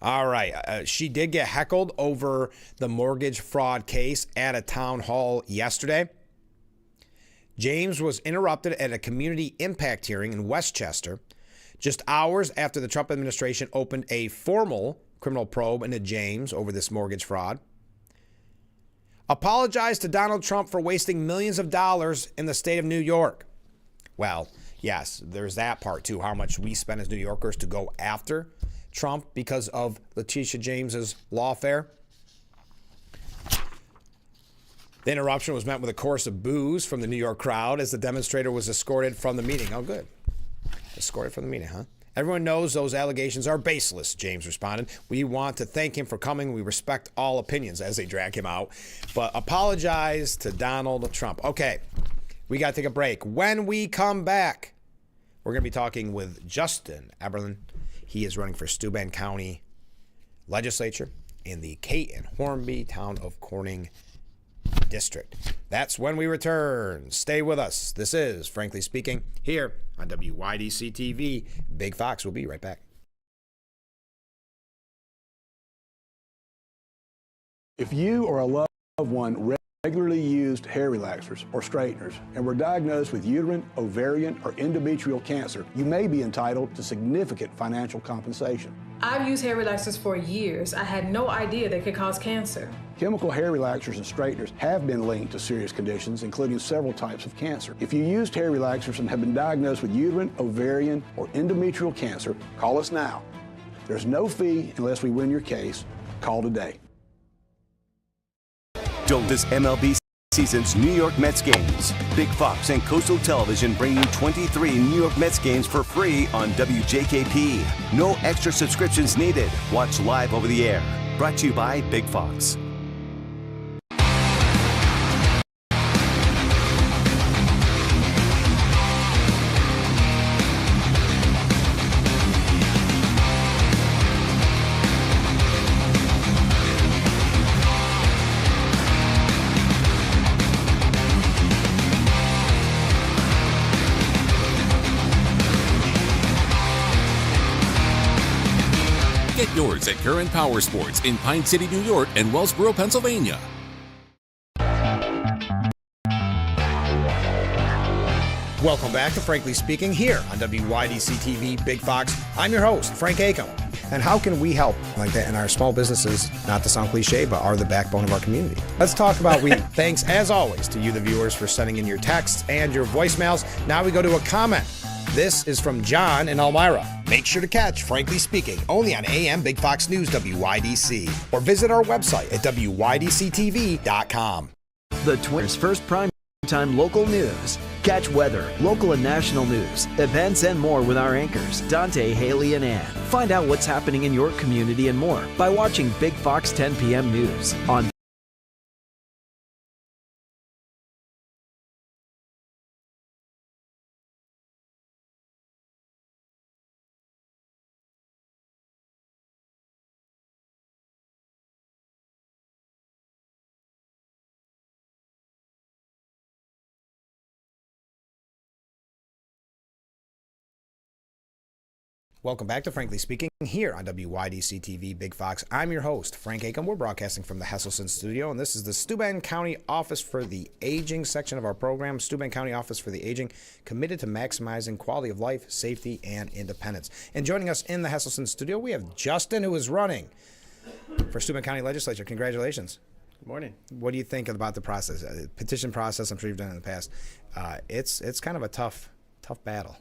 S1: All right. She did get heckled over the mortgage fraud case at a town hall yesterday. James was interrupted at a community impact hearing in Westchester just hours after the Trump administration opened a formal criminal probe into James over this mortgage fraud. Apologized to Donald Trump for wasting millions of dollars in the state of New York. Well, yes, there's that part too, how much we spend as New Yorkers to go after Trump because of Letitia James's lawfare. The interruption was met with a chorus of boos from the New York crowd as the demonstrator was escorted from the meeting. Oh, good. Escorted from the meeting, huh? Everyone knows those allegations are baseless, James responded. We want to thank him for coming. We respect all opinions as they drag him out. But apologize to Donald Trump. Okay, we got to take a break. When we come back, we're going to be talking with Justin Eberlin. He is running for Steuben County Legislature in the Kate and Hornby Town of Corning District. That's when we return. Stay with us. This is Frankly Speaking here on WYDC TV. Big Fox will be right back.
S15: If you or a loved one regularly used hair relaxers or straighteners and were diagnosed with uterine, ovarian, or endometrial cancer, you may be entitled to significant financial compensation.
S2: I've used hair relaxers for years. I had no idea they could cause cancer.
S15: Chemical hair relaxers and straighteners have been linked to serious conditions, including several types of cancer. If you used hair relaxers and have been diagnosed with uterine, ovarian, or endometrial cancer, call us now. There's no fee unless we win your case. Call today.
S11: Don't miss MLB season's New York Mets games. Big Fox and Coastal Television bring you 23 New York Mets games for free on WJKP. No extra subscriptions needed. Watch live over the air. Brought to you by Big Fox.
S24: Get yours at Current Power Sports in Pine City, New York and Wellsboro, Pennsylvania.
S1: Welcome back to Frankly Speaking here on WYDC TV Big Fox. I'm your host, Frank Acom. And how can we help like that in our small businesses, not to sound cliche, but are the backbone of our community? Let's talk about thanks, as always, to you, the viewers, for sending in your texts and your voicemails. Now we go to a comment. This is from John in Elmira. Make sure to catch Frankly Speaking only on AM Big Fox News WYDC or visit our website at WYDCTV.com.
S20: The Twins' first prime-time local news. Catch weather, local and national news, events, and more with our anchors, Dante, Haley, and Ann. Find out what's happening in your community and more by watching Big Fox 10 p.m. News on
S1: Welcome back to Frankly Speaking here on WYDC TV Big Fox. I'm your host, Frank Acom. We're broadcasting from the Hesselson studio, and this is the Steuben County Office for the Aging section of our program. Steuben County Office for the Aging, committed to maximizing quality of life, safety, and independence. And joining us in the Hesselson studio, we have Justin, who is running for Steuben County Legislature. Congratulations.
S14: Good morning.
S1: What do you think about the process? Petition process, I'm sure you've done it in the past. It's kind of a tough battle.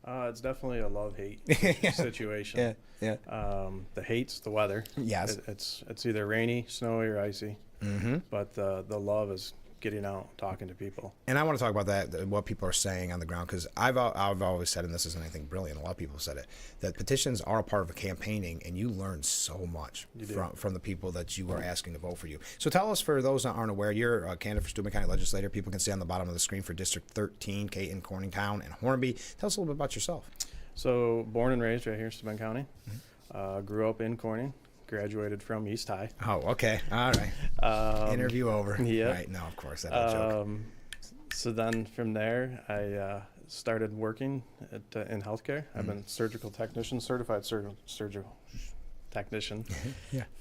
S14: It's definitely a love-hate situation.
S1: Yeah.
S14: The hate's the weather.
S1: Yes.
S14: It's either rainy, snowy, or icy.
S1: Mm-hmm.
S14: But the love is getting out, talking to people.
S1: And I want to talk about that, what people are saying on the ground, because I've always said, and this isn't anything brilliant, a lot of people have said it, that petitions are a part of a campaigning, and you learn so much from the people that you are asking to vote for you. So tell us, for those that aren't aware, you're a candidate for Steuben County Legislator. People can see on the bottom of the screen for District 13, Caton, Corningtown, and Hornby. Tell us a little bit about yourself.
S14: So born and raised right here in Steuben County. Mm-hmm. Grew up in Corning. Graduated from East High.
S1: Oh, okay. All right. Interview over.
S14: Yeah.
S1: Right. No, of course. That's a joke.
S14: So then from there, I started working in healthcare. I've been certified surgical technician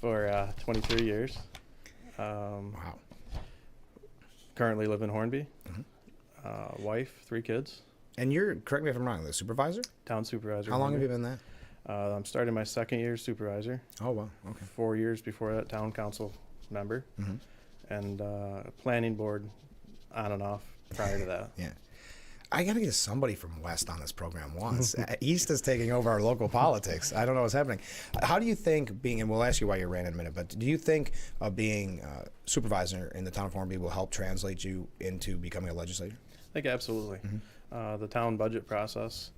S14: for 23 years.
S1: Wow.
S14: Currently live in Hornby. Mm-hmm. Wife, 3 kids.
S1: And you're, correct me if I'm wrong, the supervisor?
S14: Town supervisor.
S1: How long have you been that?
S14: I'm starting my 2nd year supervisor.
S1: Oh, wow. Okay.
S14: 4 years before that, town council member. Mm-hmm. And planning board on and off prior to that.
S1: Yeah. I got to get somebody from West on this program once. East is taking over our local politics. I don't know what's happening. How do you think being, and we'll ask you why you ran in a minute, but do you think being supervisor in the town of Hornby will help translate you into becoming a legislator?
S14: I think absolutely. Mm-hmm. The town budget process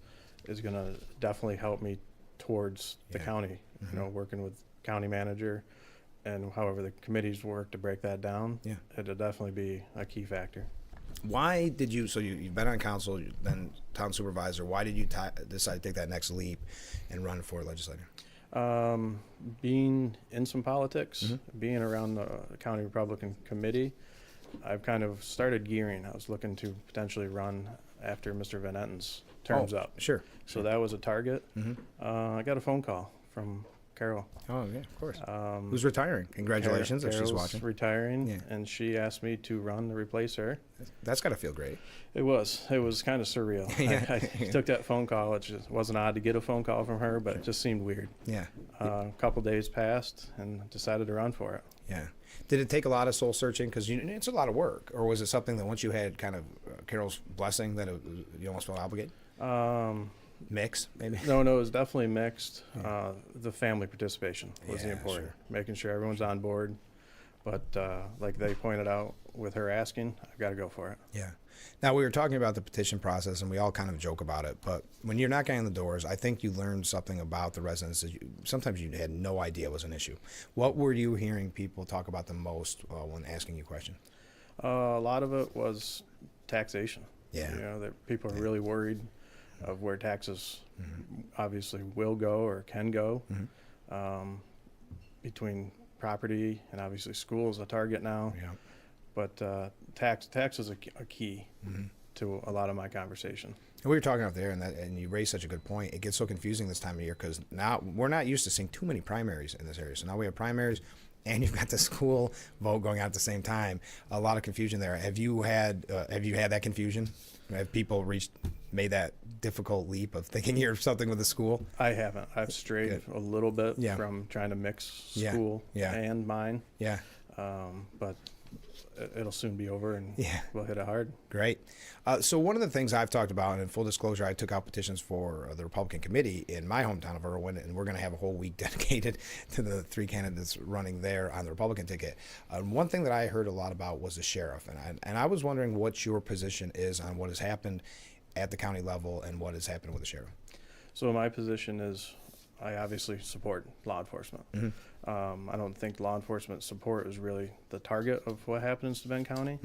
S14: is going to definitely help me towards the county, you know, working with county manager and however the committees work to break that down. Yeah. It'll definitely be a key factor.
S1: Why did you, so you've been on council, you've been town supervisor, why did you decide to take that next leap and run for legislator?
S14: Being in some politics, being around the county Republican committee, I've kind of started gearing. I was looking to potentially run after Mr. Van Etten's term's up.
S1: Sure.
S14: So that was a target. I got a phone call from Carol.
S1: Oh, yeah, of course. Who's retiring? Congratulations if she's watching.
S14: Retiring, and she asked me to run to replace her.
S1: That's got to feel great.
S14: It was kind of surreal. I took that phone call. It just wasn't odd to get a phone call from her, but it just seemed weird.
S1: Yeah.
S14: A couple days passed and decided to run for it.
S1: Yeah. Did it take a lot of soul searching? Because it's a lot of work. Or was it something that once you had kind of Carol's blessing that you almost felt obligated? Mix, maybe?
S14: No, it was definitely mixed. The family participation was the important. Sure. Making sure everyone's on board. But like they pointed out, with her asking, I've got to go for it.
S1: Yeah. Now, we were talking about the petition process, and we all kind of joke about it, but when you're knocking on the doors, I think you learned something about the residents that sometimes you had no idea was an issue. What were you hearing people talk about the most when asking you questions?
S14: A lot of it was taxation.
S1: Yeah.
S14: You know, that people are really worried of where taxes obviously will go or can go. Between property and obviously school is a target now.
S1: Yeah.
S14: But tax is a key to a lot of my conversation.
S1: And we were talking out there, and you raised such a good point. It gets so confusing this time of year because now we're not used to seeing too many primaries in this area. So now we have primaries, and you've got the school vote going on at the same time. A lot of confusion there. Have you had that confusion? Have people made that difficult leap of thinking you're something with the school?
S14: I haven't. I've strayed a little bit from trying to mix school and mine.
S1: Yeah.
S14: But it'll soon be over, and we'll hit it hard.
S1: Great. So one of the things I've talked about, and in full disclosure, I took out petitions for the Republican committee in my hometown of Irwin, and we're going to have a whole week dedicated to the 3 candidates running there on the Republican ticket. One thing that I heard a lot about was the sheriff, and I was wondering what your position is on what has happened at the county level and what has happened with the sheriff.
S14: So my position is I obviously support law enforcement. I don't think law enforcement support is really the target of what happened in Steuben County,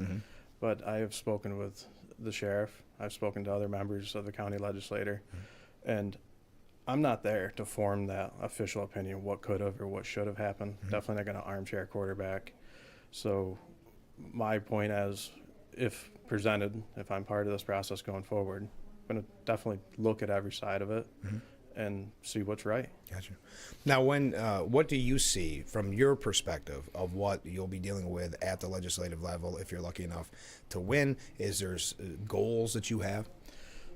S14: but I have spoken with the sheriff. I've spoken to other members of the county legislature, and I'm not there to form that official opinion, what could have or what should have happened. Definitely not going to armchair quarterback. So my point is, if presented, if I'm part of this process going forward, I'm going to definitely look at every side of it and see what's right.
S1: Gotcha. Now, what do you see from your perspective of what you'll be dealing with at the legislative level if you're lucky enough to win? Is there goals that you have?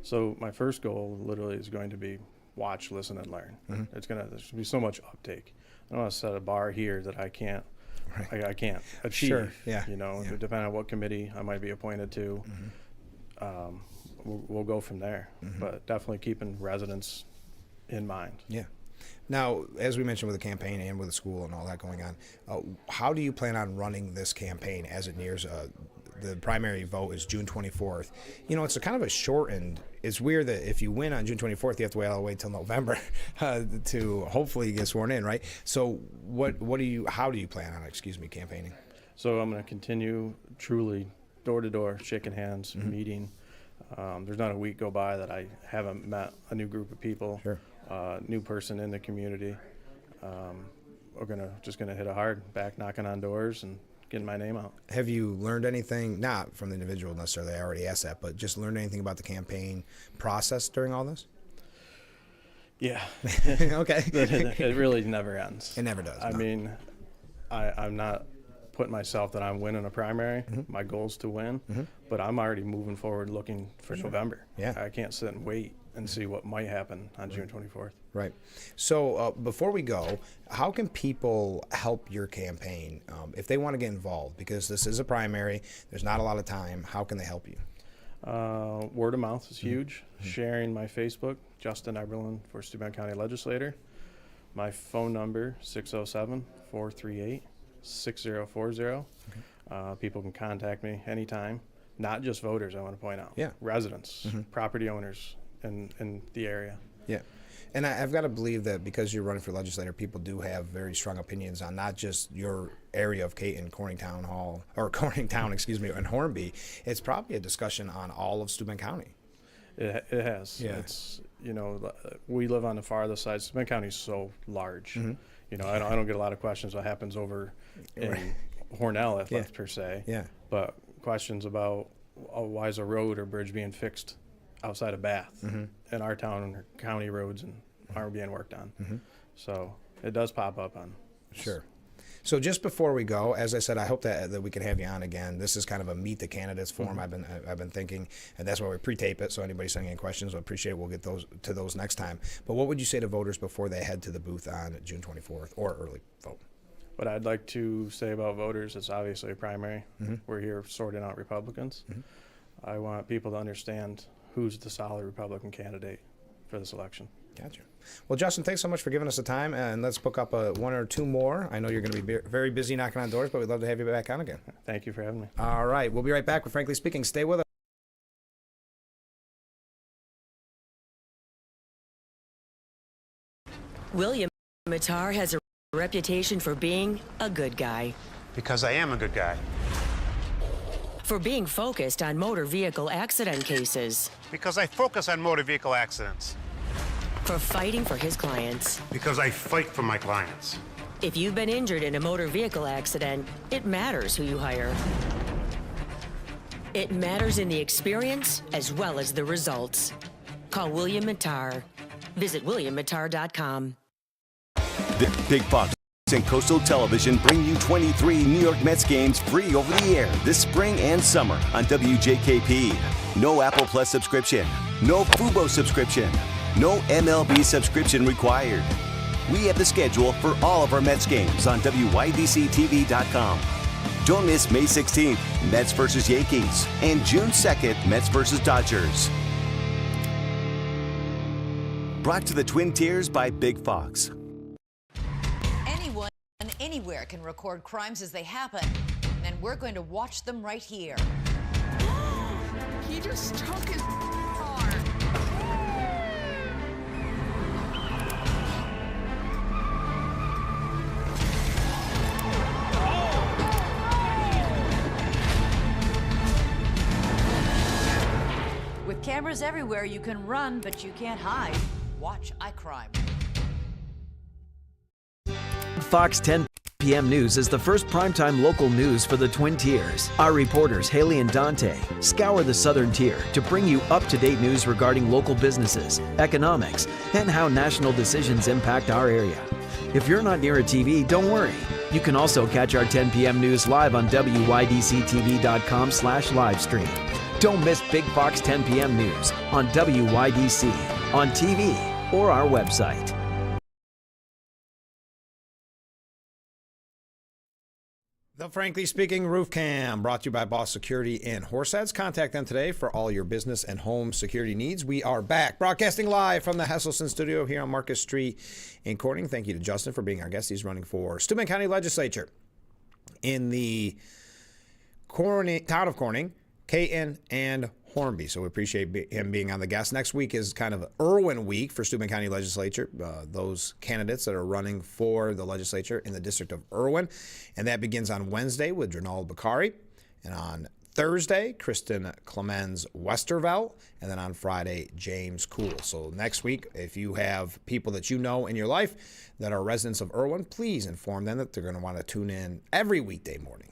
S14: So my first goal literally is going to be watch, listen, and learn. There's going to be so much uptake. I don't want to set a bar here that I can't I can't achieve.
S1: Sure. Yeah.
S14: You know, depending on what committee I might be appointed to, we'll go from there. But definitely keeping residents in mind.
S1: Yeah. Now, as we mentioned with the campaign and with the school and all that going on, how do you plan on running this campaign as it nears the primary vote is June 24th. You know, it's a kind of a shortened. It's weird that if you win on June 24th, you have to wait all the way till November to hopefully get sworn in, right? So how do you plan on, campaigning?
S14: So I'm going to continue truly door to door, shaking hands, meeting. There's not a week go by that I haven't met a new group of people, new person in the community. We're just gonna hit it hard, back knocking on doors and getting my name out. Have you learned anything, not from the individual necessarily, I already asked that, but just learned anything about the campaign process during all this? Yeah. Okay. It really never ends. It never does. I mean, I'm not putting myself that I'm winning a primary. My goal is to win, but I'm already moving forward looking for November. Yeah. I can't sit and wait and see what might happen on June 24th. Right. So before we go, how can people help your campaign if they want to get involved? Because this is a primary, there's not a lot of time. How can they help you? Word of mouth is huge. Sharing my Facebook, Justin Eberlin for Steuben County Legislator. My phone number, 607-438-6040. People can contact me anytime. Not just voters, I want to point out. Yeah. Residents, property owners in the area. Yeah. And I've got to believe that because you're running for legislator, people do have very strong opinions on not just your area of Caton, Corningtown, and Hornby. It's probably a discussion on all of Steuben County. It has. Yeah. It's, we live on the farthest side. Steuben County is so large. I don't get a lot of questions what happens over in Hornell per se. Yeah. But questions about why is a road or bridge being fixed outside of Bath in our town, or county roads aren't being worked on. So it does pop up on. Sure. So just before we go, as I said, I hope that we can have you on again. This is kind of a meet the candidates forum. I've been thinking, and that's why we pre-tape it. So anybody sending in questions, I appreciate it. We'll get to those next time. But what would you say to voters before they head to the booth on June 24th or early vote? What I'd like to say about voters, it's obviously a primary. We're here sorting out Republicans. I want people to understand who's the solid Republican candidate for this election.
S1: Gotcha. Well, Justin, thanks so much for giving us the time, and let's book up one or two more. I know you're going to be very busy knocking on doors, but we'd love to have you back on again.
S14: Thank you for having me.
S1: All right. We'll be right back with Frankly Speaking. Stay with us.
S16: William Matar has a reputation for being a good guy.
S18: Because I am a good guy.
S16: For being focused on motor vehicle accident cases.
S18: Because I focus on motor vehicle accidents.
S16: For fighting for his clients.
S18: Because I fight for my clients.
S16: If you've been injured in a motor vehicle accident, it matters who you hire. It matters in the experience as well as the results. Call William Matar. Visit WilliamMatar.com.
S11: The Big Fox and Coastal Television bring you 23 New York Mets games free over the air this spring and summer on WJKP. No Apple Plus subscription, no Fubo subscription, no MLB subscription required. We have the schedule for all of our Mets games on WYDCTV.com. Don't miss May 16th, Mets versus Yankees, and June 2nd, Mets versus Dodgers. Brought to the Twin Tiers by Big Fox.
S21: Anyone anywhere can record crimes as they happen, and we're going to watch them right here.
S22: He just took his car.
S21: With cameras everywhere, you can run, but you can't hide. Watch iCrime.
S20: Fox 10 p.m. News is the first primetime local news for the Twin Tiers. Our reporters, Haley and Dante, scour the southern tier to bring you up-to-date news regarding local businesses, economics, and how national decisions impact our area. If you're not near a TV, don't worry. You can also catch our 10 p.m. news live on WYDCTV.com/livestream. Don't miss Big Fox 10 p.m. news on WYDC, on TV, or our website.
S1: The Frankly Speaking Roof Cam, brought to you by Boss Security in Horseheads. Contact them today for all your business and home security needs. We are back, broadcasting live from the Hesselson studio here on Marcus Street in Corning. Thank you to Justin for being our guest. He's running for Steuben County Legislature in the town of Corning, Caton, and Hornby. So we appreciate him being on the guest. Next week is kind of Irwin week for Steuben County Legislature, those candidates that are running for the legislature in the district of Irwin. And that begins on Wednesday with Drenald Bakari. And on Thursday, Kristen Clemens Westervelt. And then on Friday, James Cool. So next week, if you have people that you know in your life that are residents of Irwin, please inform them that they're going to want to tune in every weekday morning,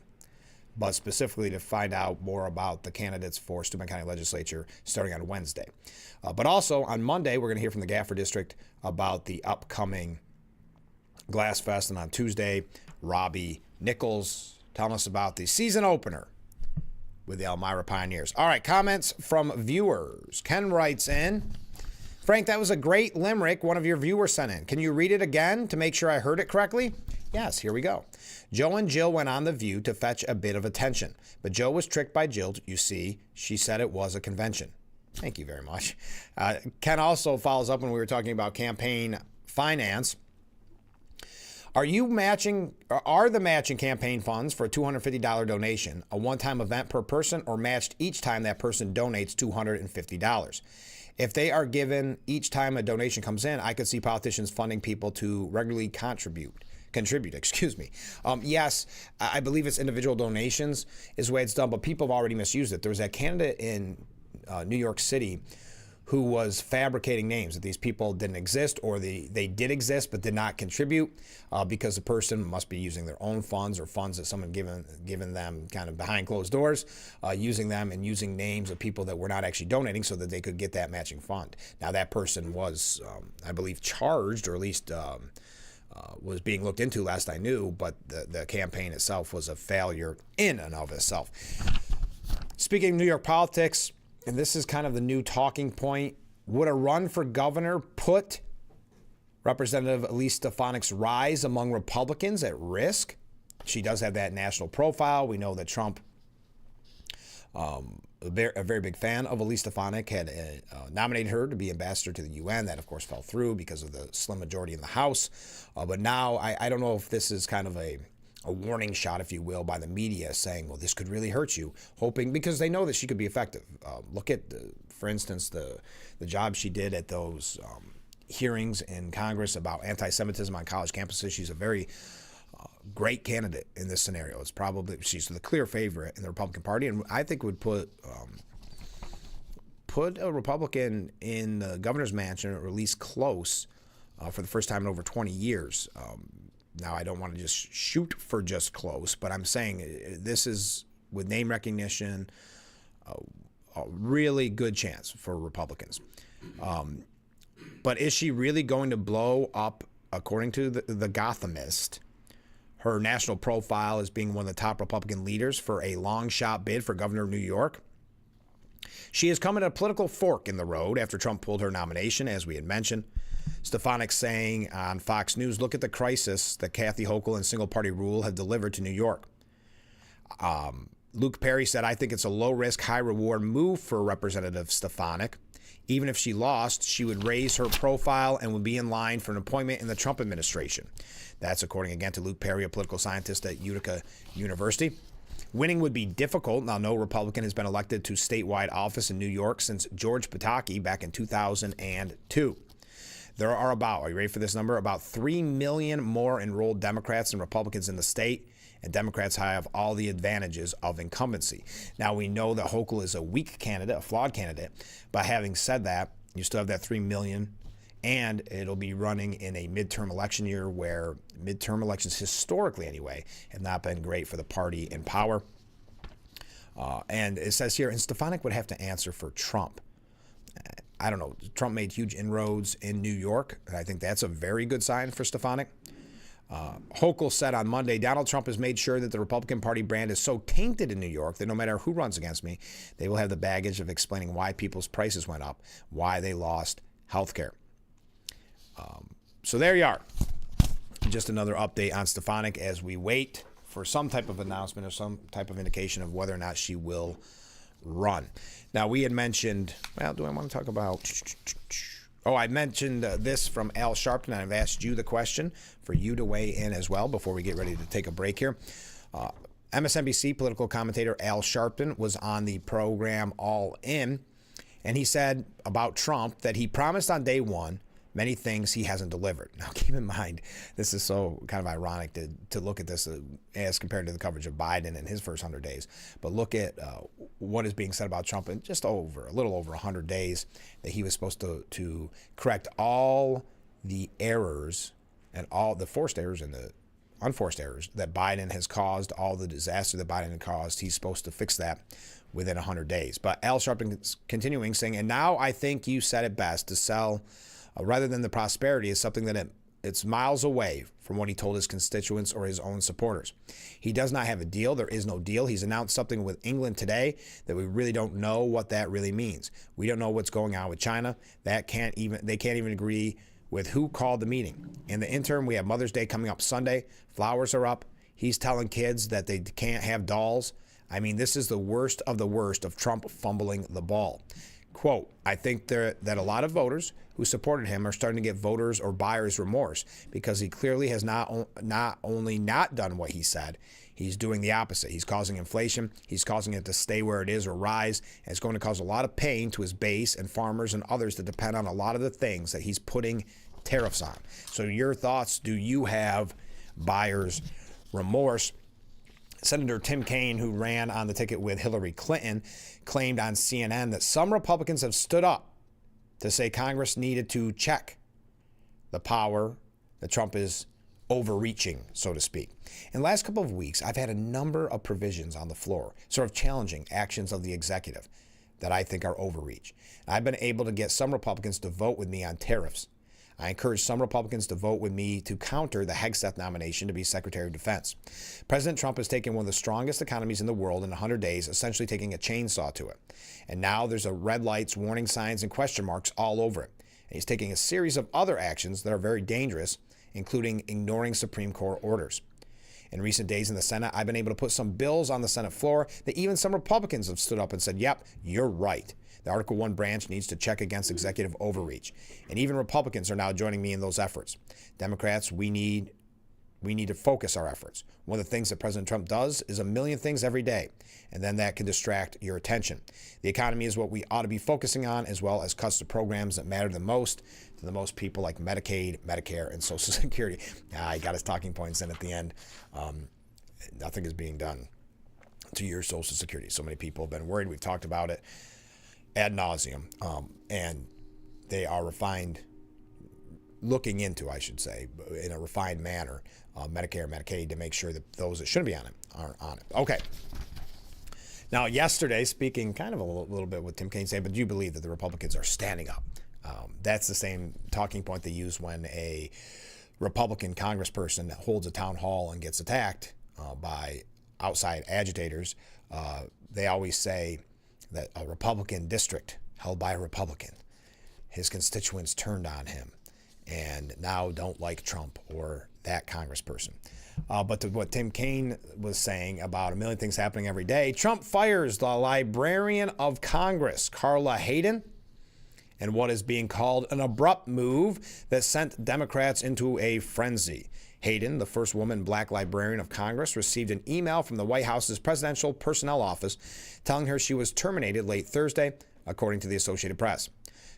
S1: but specifically to find out more about the candidates for Steuben County Legislature starting on Wednesday. But also on Monday, we're going to hear from the Gaffer District about the upcoming Glass Fest. And on Tuesday, Robbie Nichols telling us about the season opener with the Elmira Pioneers. All right, comments from viewers. Ken writes in, Frank, that was a great limerick one of your viewers sent in. Can you read it again to make sure I heard it correctly? Yes, here we go. Joe and Jill went on The View to fetch a bit of attention, but Joe was tricked by Jill, you see. She said it was a convention. Thank you very much. Ken also follows up when we were talking about campaign finance. Are the matching campaign funds for a $250 donation a one-time event per person or matched each time that person donates $250? If they are given each time a donation comes in, I could see politicians funding people to regularly contribute. Yes, I believe it's individual donations is the way it's done, but people have already misused it. There was that candidate in New York City who was fabricating names that these people didn't exist, or they did exist but did not contribute because the person must be using their own funds or funds that someone given them kind of behind closed doors, using them and using names of people that were not actually donating so that they could get that matching fund. Now that person was, I believe, charged, or at least was being looked into last I knew, but the campaign itself was a failure in and of itself. Speaking of New York politics, and this is kind of the new talking point, would a run for governor put Representative Elise Stefanik's rise among Republicans at risk? She does have that national profile. We know that Trump a very big fan of Elise Stefanik, had nominated her to be ambassador to the UN. That, of course, fell through because of the slim majority in the House. But now I don't know if this is kind of a warning shot, if you will, by the media saying, well, this could really hurt you, hoping, because they know that she could be effective. Look at, for instance, the job she did at those hearings in Congress about anti-Semitism on college campuses. She's a very great candidate in this scenario. She's the clear favorite in the Republican Party, and I think would put a Republican in the governor's mansion, or at least close, for the first time in over 20 years. Now, I don't want to just shoot for just close, but I'm saying this is, with name recognition, a really good chance for Republicans. But is she really going to blow up, according to the Gothamist, her national profile as being one of the top Republican leaders for a long shot bid for governor of New York? She has come at a political fork in the road after Trump pulled her nomination, as we had mentioned. Stefanik saying on Fox News, look at the crisis that Kathy Hochul and single-party rule have delivered to New York. Luke Perry said, I think it's a low-risk, high-reward move for Representative Stefanik. Even if she lost, she would raise her profile and would be in line for an appointment in the Trump administration. That's according, again, to Luke Perry, a political scientist at Utica University. Winning would be difficult. Now, no Republican has been elected to statewide office in New York since George Pataki back in 2002. There are about, are you ready for this number? About 3 million more enrolled Democrats than Republicans in the state, and Democrats have all the advantages of incumbency. Now, we know that Hochul is a weak candidate, a flawed candidate, but having said that, you still have that 3 million, and it'll be running in a midterm election year where midterm elections, historically anyway, have not been great for the party in power. And it says here, and Stefanik would have to answer for Trump. I don't know. Trump made huge inroads in New York, and I think that's a very good sign for Stefanik. Hochul said on Monday, Donald Trump has made sure that the Republican Party brand is so tainted in New York that no matter who runs against me, they will have the baggage of explaining why people's prices went up, why they lost health care. So there you are. Just another update on Stefanik as we wait for some type of announcement or some type of indication of whether or not she will run. Now, we had mentioned, well, do I want to talk about... Oh, I mentioned this from Al Sharpton, and I've asked you the question for you to weigh in as well before we get ready to take a break here. MSNBC political commentator Al Sharpton was on the program All In, and he said about Trump that he promised on day one many things he hasn't delivered. Now, keep in mind, this is so kind of ironic to look at this as compared to the coverage of Biden in his first 100 days. But look at what is being said about Trump in just a little over 100 days, that he was supposed to correct all the errors and all the forced errors and the unforced errors that Biden has caused, all the disaster that Biden has caused. He's supposed to fix that within 100 days. But Al Sharpton is continuing saying, and now I think you said it best, to sell rather than the prosperity is something that it's miles away from what he told his constituents or his own supporters. He does not have a deal. There is no deal. He's announced something with England today that we really don't know what that really means. We don't know what's going on with China. They can't even agree with who called the meeting. In the interim, we have Mother's Day coming up Sunday. Flowers are up. He's telling kids that they can't have dolls. I mean, this is the worst of Trump fumbling the ball. Quote, I think that a lot of voters who supported him are starting to get voters or buyer's remorse because he clearly has not only not done what he said, he's doing the opposite. He's causing inflation. He's causing it to stay where it is or rise. And it's going to cause a lot of pain to his base and farmers and others that depend on a lot of the things that he's putting tariffs on. So your thoughts, do you have buyer's remorse? Senator Tim Kaine, who ran on the ticket with Hillary Clinton, claimed on CNN that some Republicans have stood up to say Congress needed to check the power that Trump is overreaching, so to speak. In the last couple of weeks, I've had a number of provisions on the floor, sort of challenging actions of the executive that I think are overreach. I've been able to get some Republicans to vote with me on tariffs. I encourage some Republicans to vote with me to counter the Hegseth nomination to be Secretary of Defense. President Trump has taken one of the strongest economies in the world in 100 days, essentially taking a chainsaw to it. And now there's a red lights, warning signs, and question marks all over it. And he's taking a series of other actions that are very dangerous, including ignoring Supreme Court orders. In recent days in the Senate, I've been able to put some bills on the Senate floor that even some Republicans have stood up and said, yep, you're right. The Article 1 branch needs to check against executive overreach. And even Republicans are now joining me in those efforts. Democrats, we need to focus our efforts. One of the things that President Trump does is a million things every day, and then that can distract your attention. The economy is what we ought to be focusing on, as well as cuts to programs that matter the most to the most people, like Medicaid, Medicare, and Social Security. He got his talking points in at the end. Nothing is being done to your Social Security. So many people have been worried. We've talked about it ad nauseum, and they are looking into, I should say, in a refined manner, Medicare and Medicaid to make sure that those that shouldn't be on it are on it. Okay. Now, yesterday, speaking kind of a little bit what Tim Kaine said, but do you believe that the Republicans are standing up? That's the same talking point they use when a Republican congressperson holds a town hall and gets attacked by outside agitators. They always say that a Republican district held by a Republican, his constituents turned on him and now don't like Trump or that congressperson. But to what Tim Kaine was saying about a million things happening every day, Trump fires the Librarian of Congress, Carla Hayden, and what is being called an abrupt move that sent Democrats into a frenzy. Hayden, the first woman black librarian of Congress, received an email from the White House's Presidential Personnel Office telling her she was terminated late Thursday, according to the Associated Press.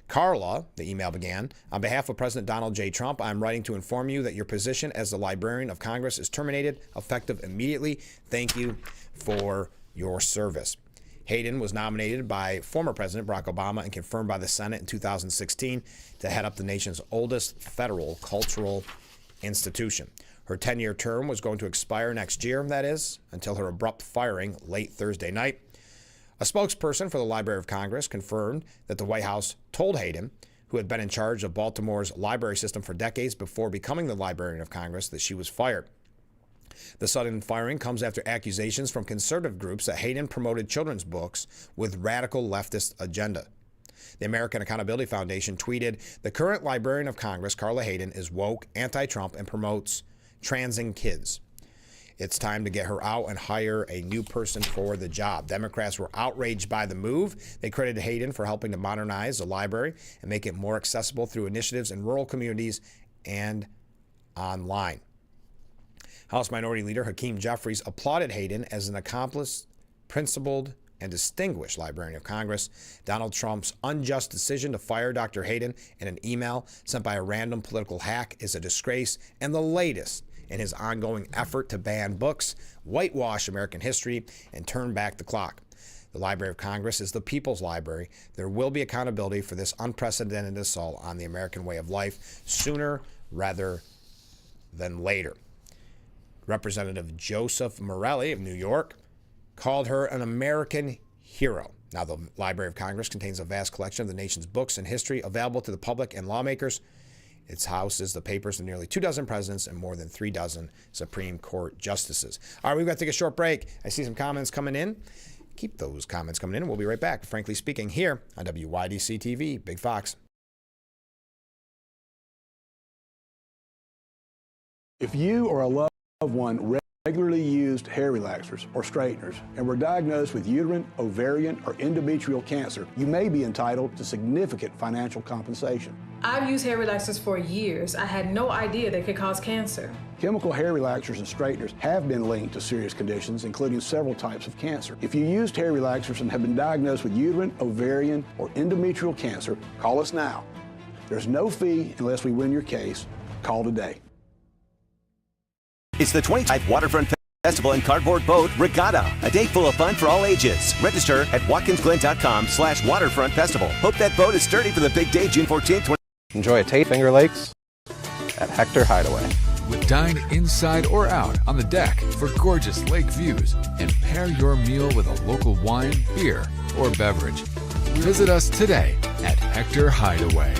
S1: Carla, the email began, on behalf of President Donald J. Trump, I'm writing to inform you that your position as the Librarian of Congress is terminated, effective immediately. Thank you for your service. Hayden was nominated by former President Barack Obama and confirmed by the Senate in 2016 to head up the nation's oldest federal cultural institution. Her 10-year term was going to expire next year, that is, until her abrupt firing late Thursday night. A spokesperson for the Library of Congress confirmed that the White House told Hayden, who had been in charge of Baltimore's library system for decades before becoming the Librarian of Congress, that she was fired. The sudden firing comes after accusations from conservative groups that Hayden promoted children's books with radical leftist agenda. The American Accountability Foundation tweeted, the current Librarian of Congress, Carla Hayden, is woke, anti-Trump, and promotes transing kids. It's time to get her out and hire a new person for the job. Democrats were outraged by the move. They credited Hayden for helping to modernize the library and make it more accessible through initiatives in rural communities and online. House Minority Leader Hakeem Jeffries applauded Hayden as an accomplished, principled, and distinguished Librarian of Congress. Donald Trump's unjust decision to fire Dr. Hayden in an email sent by a random political hack is a disgrace and the latest in his ongoing effort to ban books, whitewash American history, and turn back the clock. The Library of Congress is the people's library. There will be accountability for this unprecedented assault on the American way of life sooner rather than later. Representative Joseph Morelli of New York called her an American hero. Now, the Library of Congress contains a vast collection of the nation's books and history available to the public and lawmakers. Its houses the papers of nearly 24 presidents and more than 36 Supreme Court justices. All right, we've got to take a short break. I see some comments coming in. Keep those comments coming in, and we'll be right back. Frankly Speaking, here on WYDC TV, Big Fox.
S15: If you or a loved one regularly used hair relaxers or straighteners and were diagnosed with uterine, ovarian, or endometrial cancer, you may be entitled to significant financial compensation.
S2: I've used hair relaxers for years. I had no idea they could cause cancer.
S15: Chemical hair relaxers and straighteners have been linked to serious conditions, including several types of cancer. If you used hair relaxers and have been diagnosed with uterine, ovarian, or endometrial cancer, call us now. There's no fee unless we win your case. Call today.
S11: It's the 25th Waterfront Festival and Cardboard Boat Regatta, a day full of fun for all ages. Register at watkinsglen.com/waterfront festival. Hope that boat is sturdy for the big day, June 14th.
S5: Enjoy a taste Finger Lakes at Hector Hideaway.
S6: Dine inside or out on the deck for gorgeous lake views and pair your meal with a local wine, beer, or beverage. Visit us today at Hector Hideaway.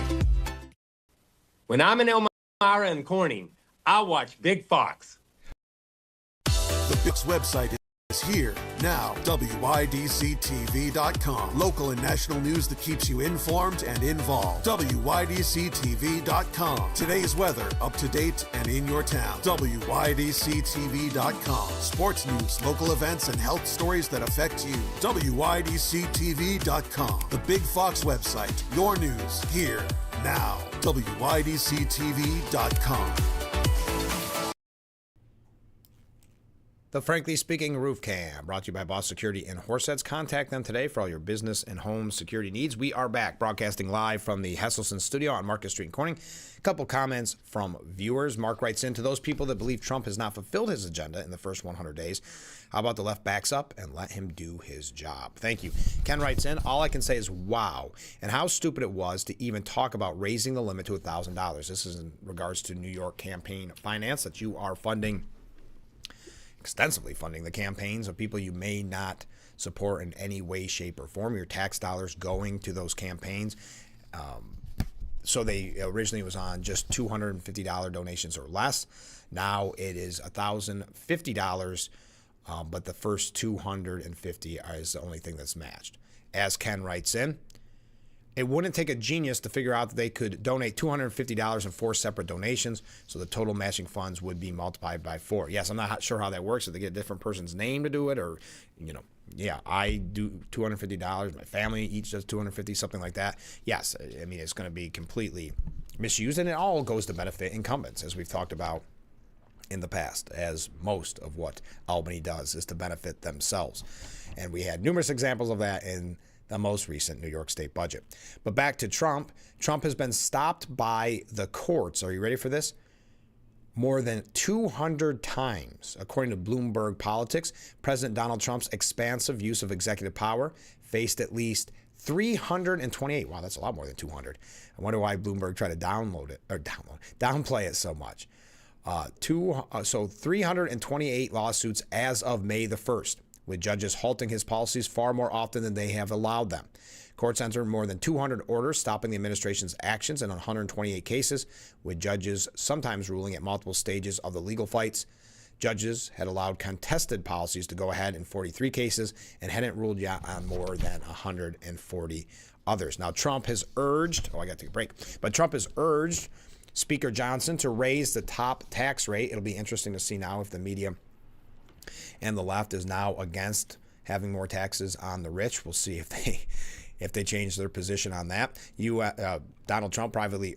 S7: When I'm in Elmira and Corning, I watch Big Fox.
S24: The Bix website Here, now, WYDCTV.com. Local and national news that keeps you informed and involved. WYDCTV.com. Today's weather, up to date and in your town. WYDCTV.com. Sports news, local events, and health stories that affect you. WYDCTV.com. The Big Fox website. Your news, here, now. WYDCTV.com.
S1: The Frankly Speaking Roof Cam, brought to you by Boss Security in Horseheads. Contact them today for all your business and home security needs. We are back, broadcasting live from the Hesselson studio on Market Street in Corning. A couple comments from viewers. Mark writes in, to those people that believe Trump has not fulfilled his agenda in the first 100 days, how about the left backs up and let him do his job? Thank you. Ken writes in, all I can say is wow, and how stupid it was to even talk about raising the limit to $1,000. This is in regards to New York campaign finance that you are funding, extensively funding the campaigns of people you may not support in any way, shape, or form. Your tax dollars going to those campaigns. So they originally was on just $250 donations or less. Now it is $1,050, but the first $250 is the only thing that's matched. As Ken writes in, it wouldn't take a genius to figure out that they could donate $250 in 4 separate donations, so the total matching funds would be multiplied by 4. Yes, I'm not sure how that works, if they get a different person's name to do it, or, yeah, I do $250, my family each does $250, something like that. Yes, I mean, it's going to be completely misused, and it all goes to benefit incumbents, as we've talked about in the past, as most of what Albany does is to benefit themselves. And we had numerous examples of that in the most recent New York State budget. But back to Trump. Trump has been stopped by the courts. Are you ready for this? More than 200 times. According to Bloomberg Politics, President Donald Trump's expansive use of executive power faced at least 328. Wow, that's a lot more than 200. I wonder why Bloomberg tried to downplay it so much. So 328 lawsuits as of May the 1st. With judges halting his policies far more often than they have allowed them. Courts entered more than 200 orders stopping the administration's actions in 128 cases, with judges sometimes ruling at multiple stages of the legal fights. Judges had allowed contested policies to go ahead in 43 cases and hadn't ruled yet on more than 140 others. Now, Trump has urged, I got to take a break, but Trump has urged Speaker Johnson to raise the top tax rate. It'll be interesting to see now if the media and the left is now against having more taxes on the rich. We'll see if they change their position on that. Donald Trump privately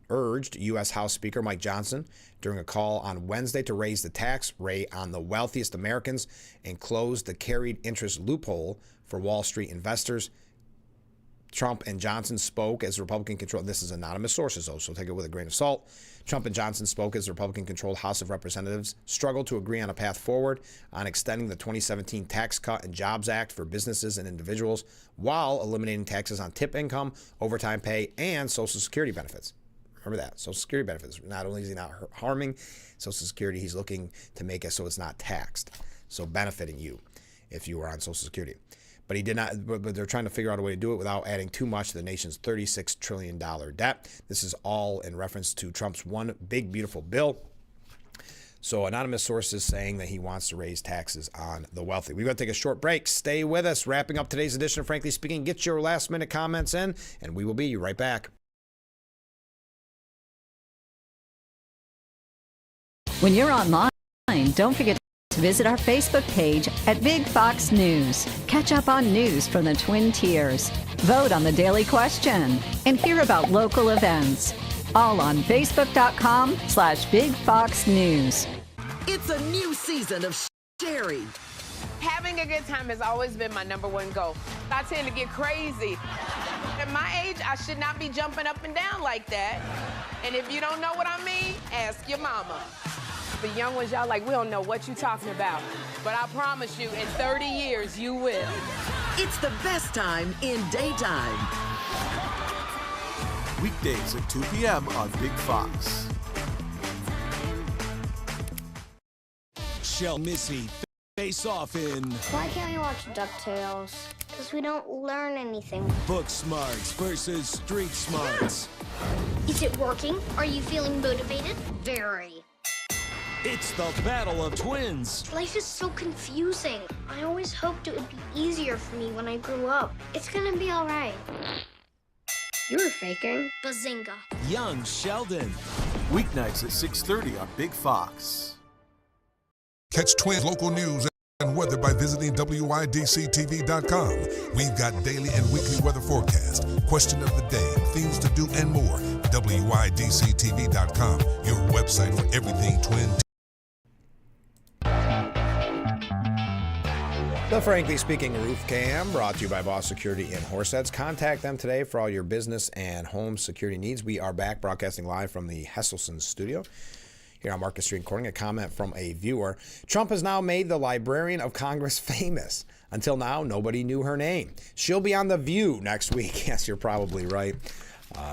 S1: urged U.S. House Speaker Mike Johnson during a call on Wednesday to raise the tax rate on the wealthiest Americans and close the carried interest loophole for Wall Street investors. Trump and Johnson spoke as Republican-controlled, this is anonymous sources though, so take it with a grain of salt. Trump and Johnson spoke as the Republican-controlled House of Representatives struggled to agree on a path forward on extending the 2017 Tax Cut and Jobs Act for businesses and individuals while eliminating taxes on tip income, overtime pay, and Social Security benefits. Remember that, Social Security benefits. Not only is he not harming Social Security, he's looking to make it so it's not taxed, so benefiting you if you were on Social Security. But he did not. But they're trying to figure out a way to do it without adding too much to the nation's $36 trillion debt. This is all in reference to Trump's one big, beautiful bill. So anonymous sources saying that he wants to raise taxes on the wealthy. We're going to take a short break. Stay with us. Wrapping up today's edition of Frankly Speaking. Get your last-minute comments in, and we will be right back.
S8: When you're online, don't forget to visit our Facebook page at Big Fox News. Catch up on news from the Twin Tiers. Vote on the daily question and hear about local events. All on Facebook.com/Big Fox News.
S9: It's a new season of Sherry.
S10: Having a good time has always been my #1 goal. I tend to get crazy. At my age, I should not be jumping up and down like that. And if you don't know what I mean, ask your mama. The young ones, y'all like, we don't know what you're talking about. But I promise you, in 30 years, you will.
S9: It's the best time in daytime.
S24: Weekdays at 2 p.m. on Big Fox.
S17: Shell Missy face off in
S23: Why can't we watch DuckTales? Because we don't learn anything.
S17: Book Smarts versus Street Smarts.
S23: Is it working? Are you feeling motivated? Very.
S17: It's the Battle of Twins.
S23: Life is so confusing. I always hoped it would be easier for me when I grew up. It's gonna be all right. You were faking. Bazinga.
S17: Young Sheldon. Weeknights at 6:30 on Big Fox.
S4: Catch Twins local news and weather by visiting WYDCTV.com. We've got daily and weekly weather forecast, question of the day, things to do, and more. WYDCTV.com, your website for everything Twin.
S1: The Frankly Speaking Roof Cam, brought to you by Boss Security in Horseheads. Contact them today for all your business and home security needs. We are back broadcasting live from the Hesselson studio here on Market Street in Corning. A comment from a viewer. Trump has now made the Librarian of Congress famous. Until now, nobody knew her name. She'll be on The View next week. Yes, you're probably right.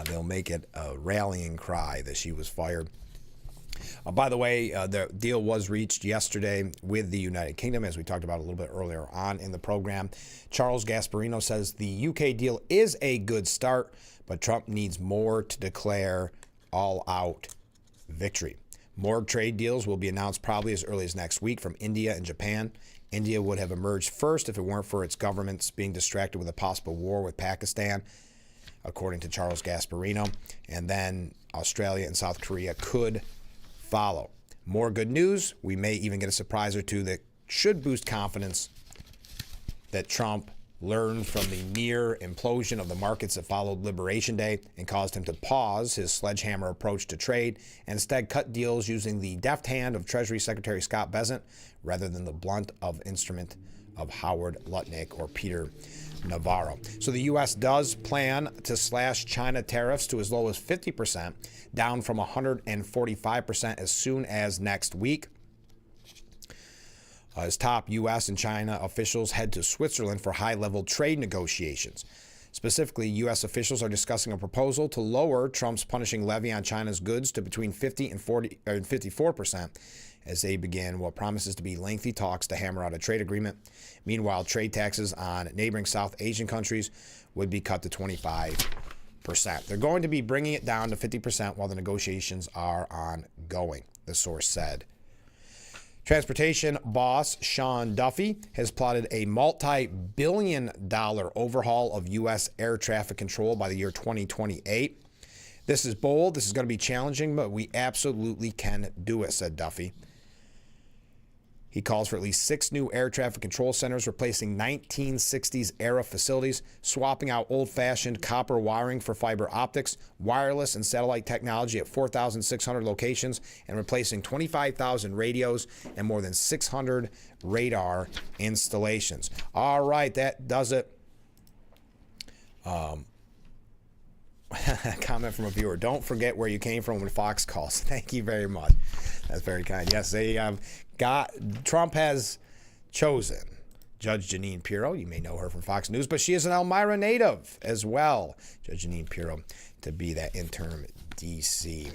S1: They'll make it a rallying cry that she was fired. By the way, the deal was reached yesterday with the United Kingdom, as we talked about a little bit earlier on in the program. Charles Gasparino says the UK deal is a good start, but Trump needs more to declare all-out victory. More trade deals will be announced probably as early as next week from India and Japan. India would have emerged first if it weren't for its governments being distracted with a possible war with Pakistan, according to Charles Gasparino. And then Australia and South Korea could follow. More good news. We may even get a surprise or two that should boost confidence that Trump learned from the near implosion of the markets that followed Liberation Day and caused him to pause his sledgehammer approach to trade and instead cut deals using the deft hand of Treasury Secretary Scott Bessent rather than the blunt of instrument of Howard Lutnick or Peter Navarro. So the U.S. does plan to slash China tariffs to as low as 50%, down from 145% as soon as next week. As top U.S. and China officials head to Switzerland for high-level trade negotiations. Specifically, U.S. officials are discussing a proposal to lower Trump's punishing levy on China's goods to between 50 and 54% as they begin what promises to be lengthy talks to hammer out a trade agreement. Meanwhile, trade taxes on neighboring South Asian countries would be cut to 25%. They're going to be bringing it down to 50% while the negotiations are ongoing, the source said. Transportation boss Sean Duffy has plotted a multi-billion-dollar overhaul of U.S. air traffic control by the year 2028. This is bold, this is going to be challenging, but we absolutely can do it, said Duffy. He calls for at least 6 new air traffic control centers, replacing 1960s-era facilities, swapping out old-fashioned copper wiring for fiber optics, wireless and satellite technology at 4,600 locations, and replacing 25,000 radios and more than 600 radar installations. All right, that does it. Comment from a viewer. Don't forget where you came from when Fox calls. Thank you very much. That's very kind. Yes, Trump has chosen Judge Jeanine Pirro. You may know her from Fox News, but she is an Elmira native as well. Judge Jeanine Pirro to be that interim D.C.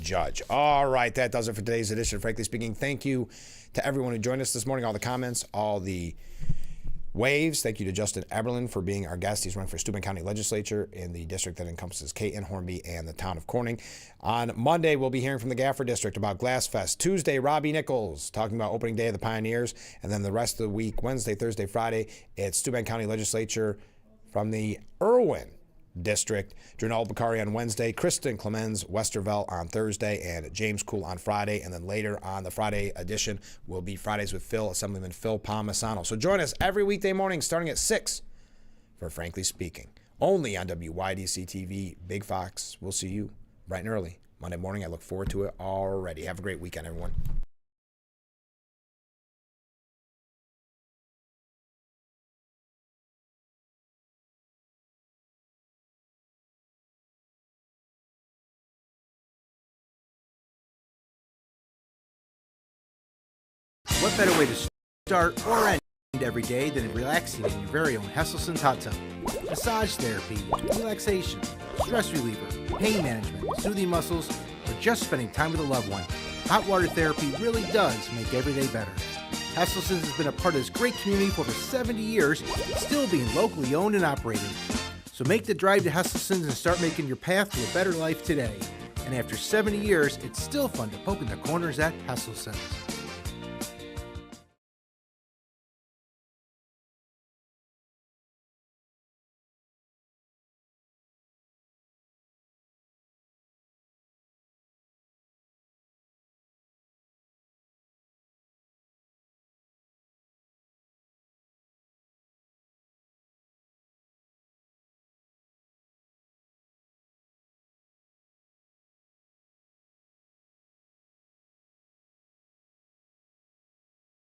S1: judge. All right, that does it for today's edition of Frankly Speaking. Thank you to everyone who joined us this morning, all the comments, all the waves. Thank you to Justin Eberlin for being our guest. He's running for Steuben County Legislature in the district that encompasses Caton, Hornby, and the town of Corning. On Monday, we'll be hearing from the Gaffer District about Glass Fest. Tuesday, Robbie Nichols talking about opening day of the Pioneers. And then the rest of the week, Wednesday, Thursday, Friday, it's Steuben County Legislature from the Irwin District. Drenal Bakari on Wednesday, Kristen Clemens Westervelt on Thursday, and James Cool on Friday. And then later on the Friday edition will be Fridays with Phil, Assemblyman Phil Palmisano. So join us every weekday morning starting at 6 for Frankly Speaking. Only on WYDC TV, Big Fox. We'll see you bright and early Monday morning. I look forward to it already. Have a great weekend, everyone.
S12: What better way to start or end every day than relaxing in your very own Hesselson's hot tub? Massage therapy, relaxation, stress reliever, pain management, soothing muscles, or just spending time with a loved one. Hot water therapy really does make every day better. Hesselson's has been a part of this great community for over 70 years, still being locally owned and operated. So make the drive to Hesselson's and start making your path to a better life today. And after 70 years, it's still fun to poke in the corners at Hesselson's.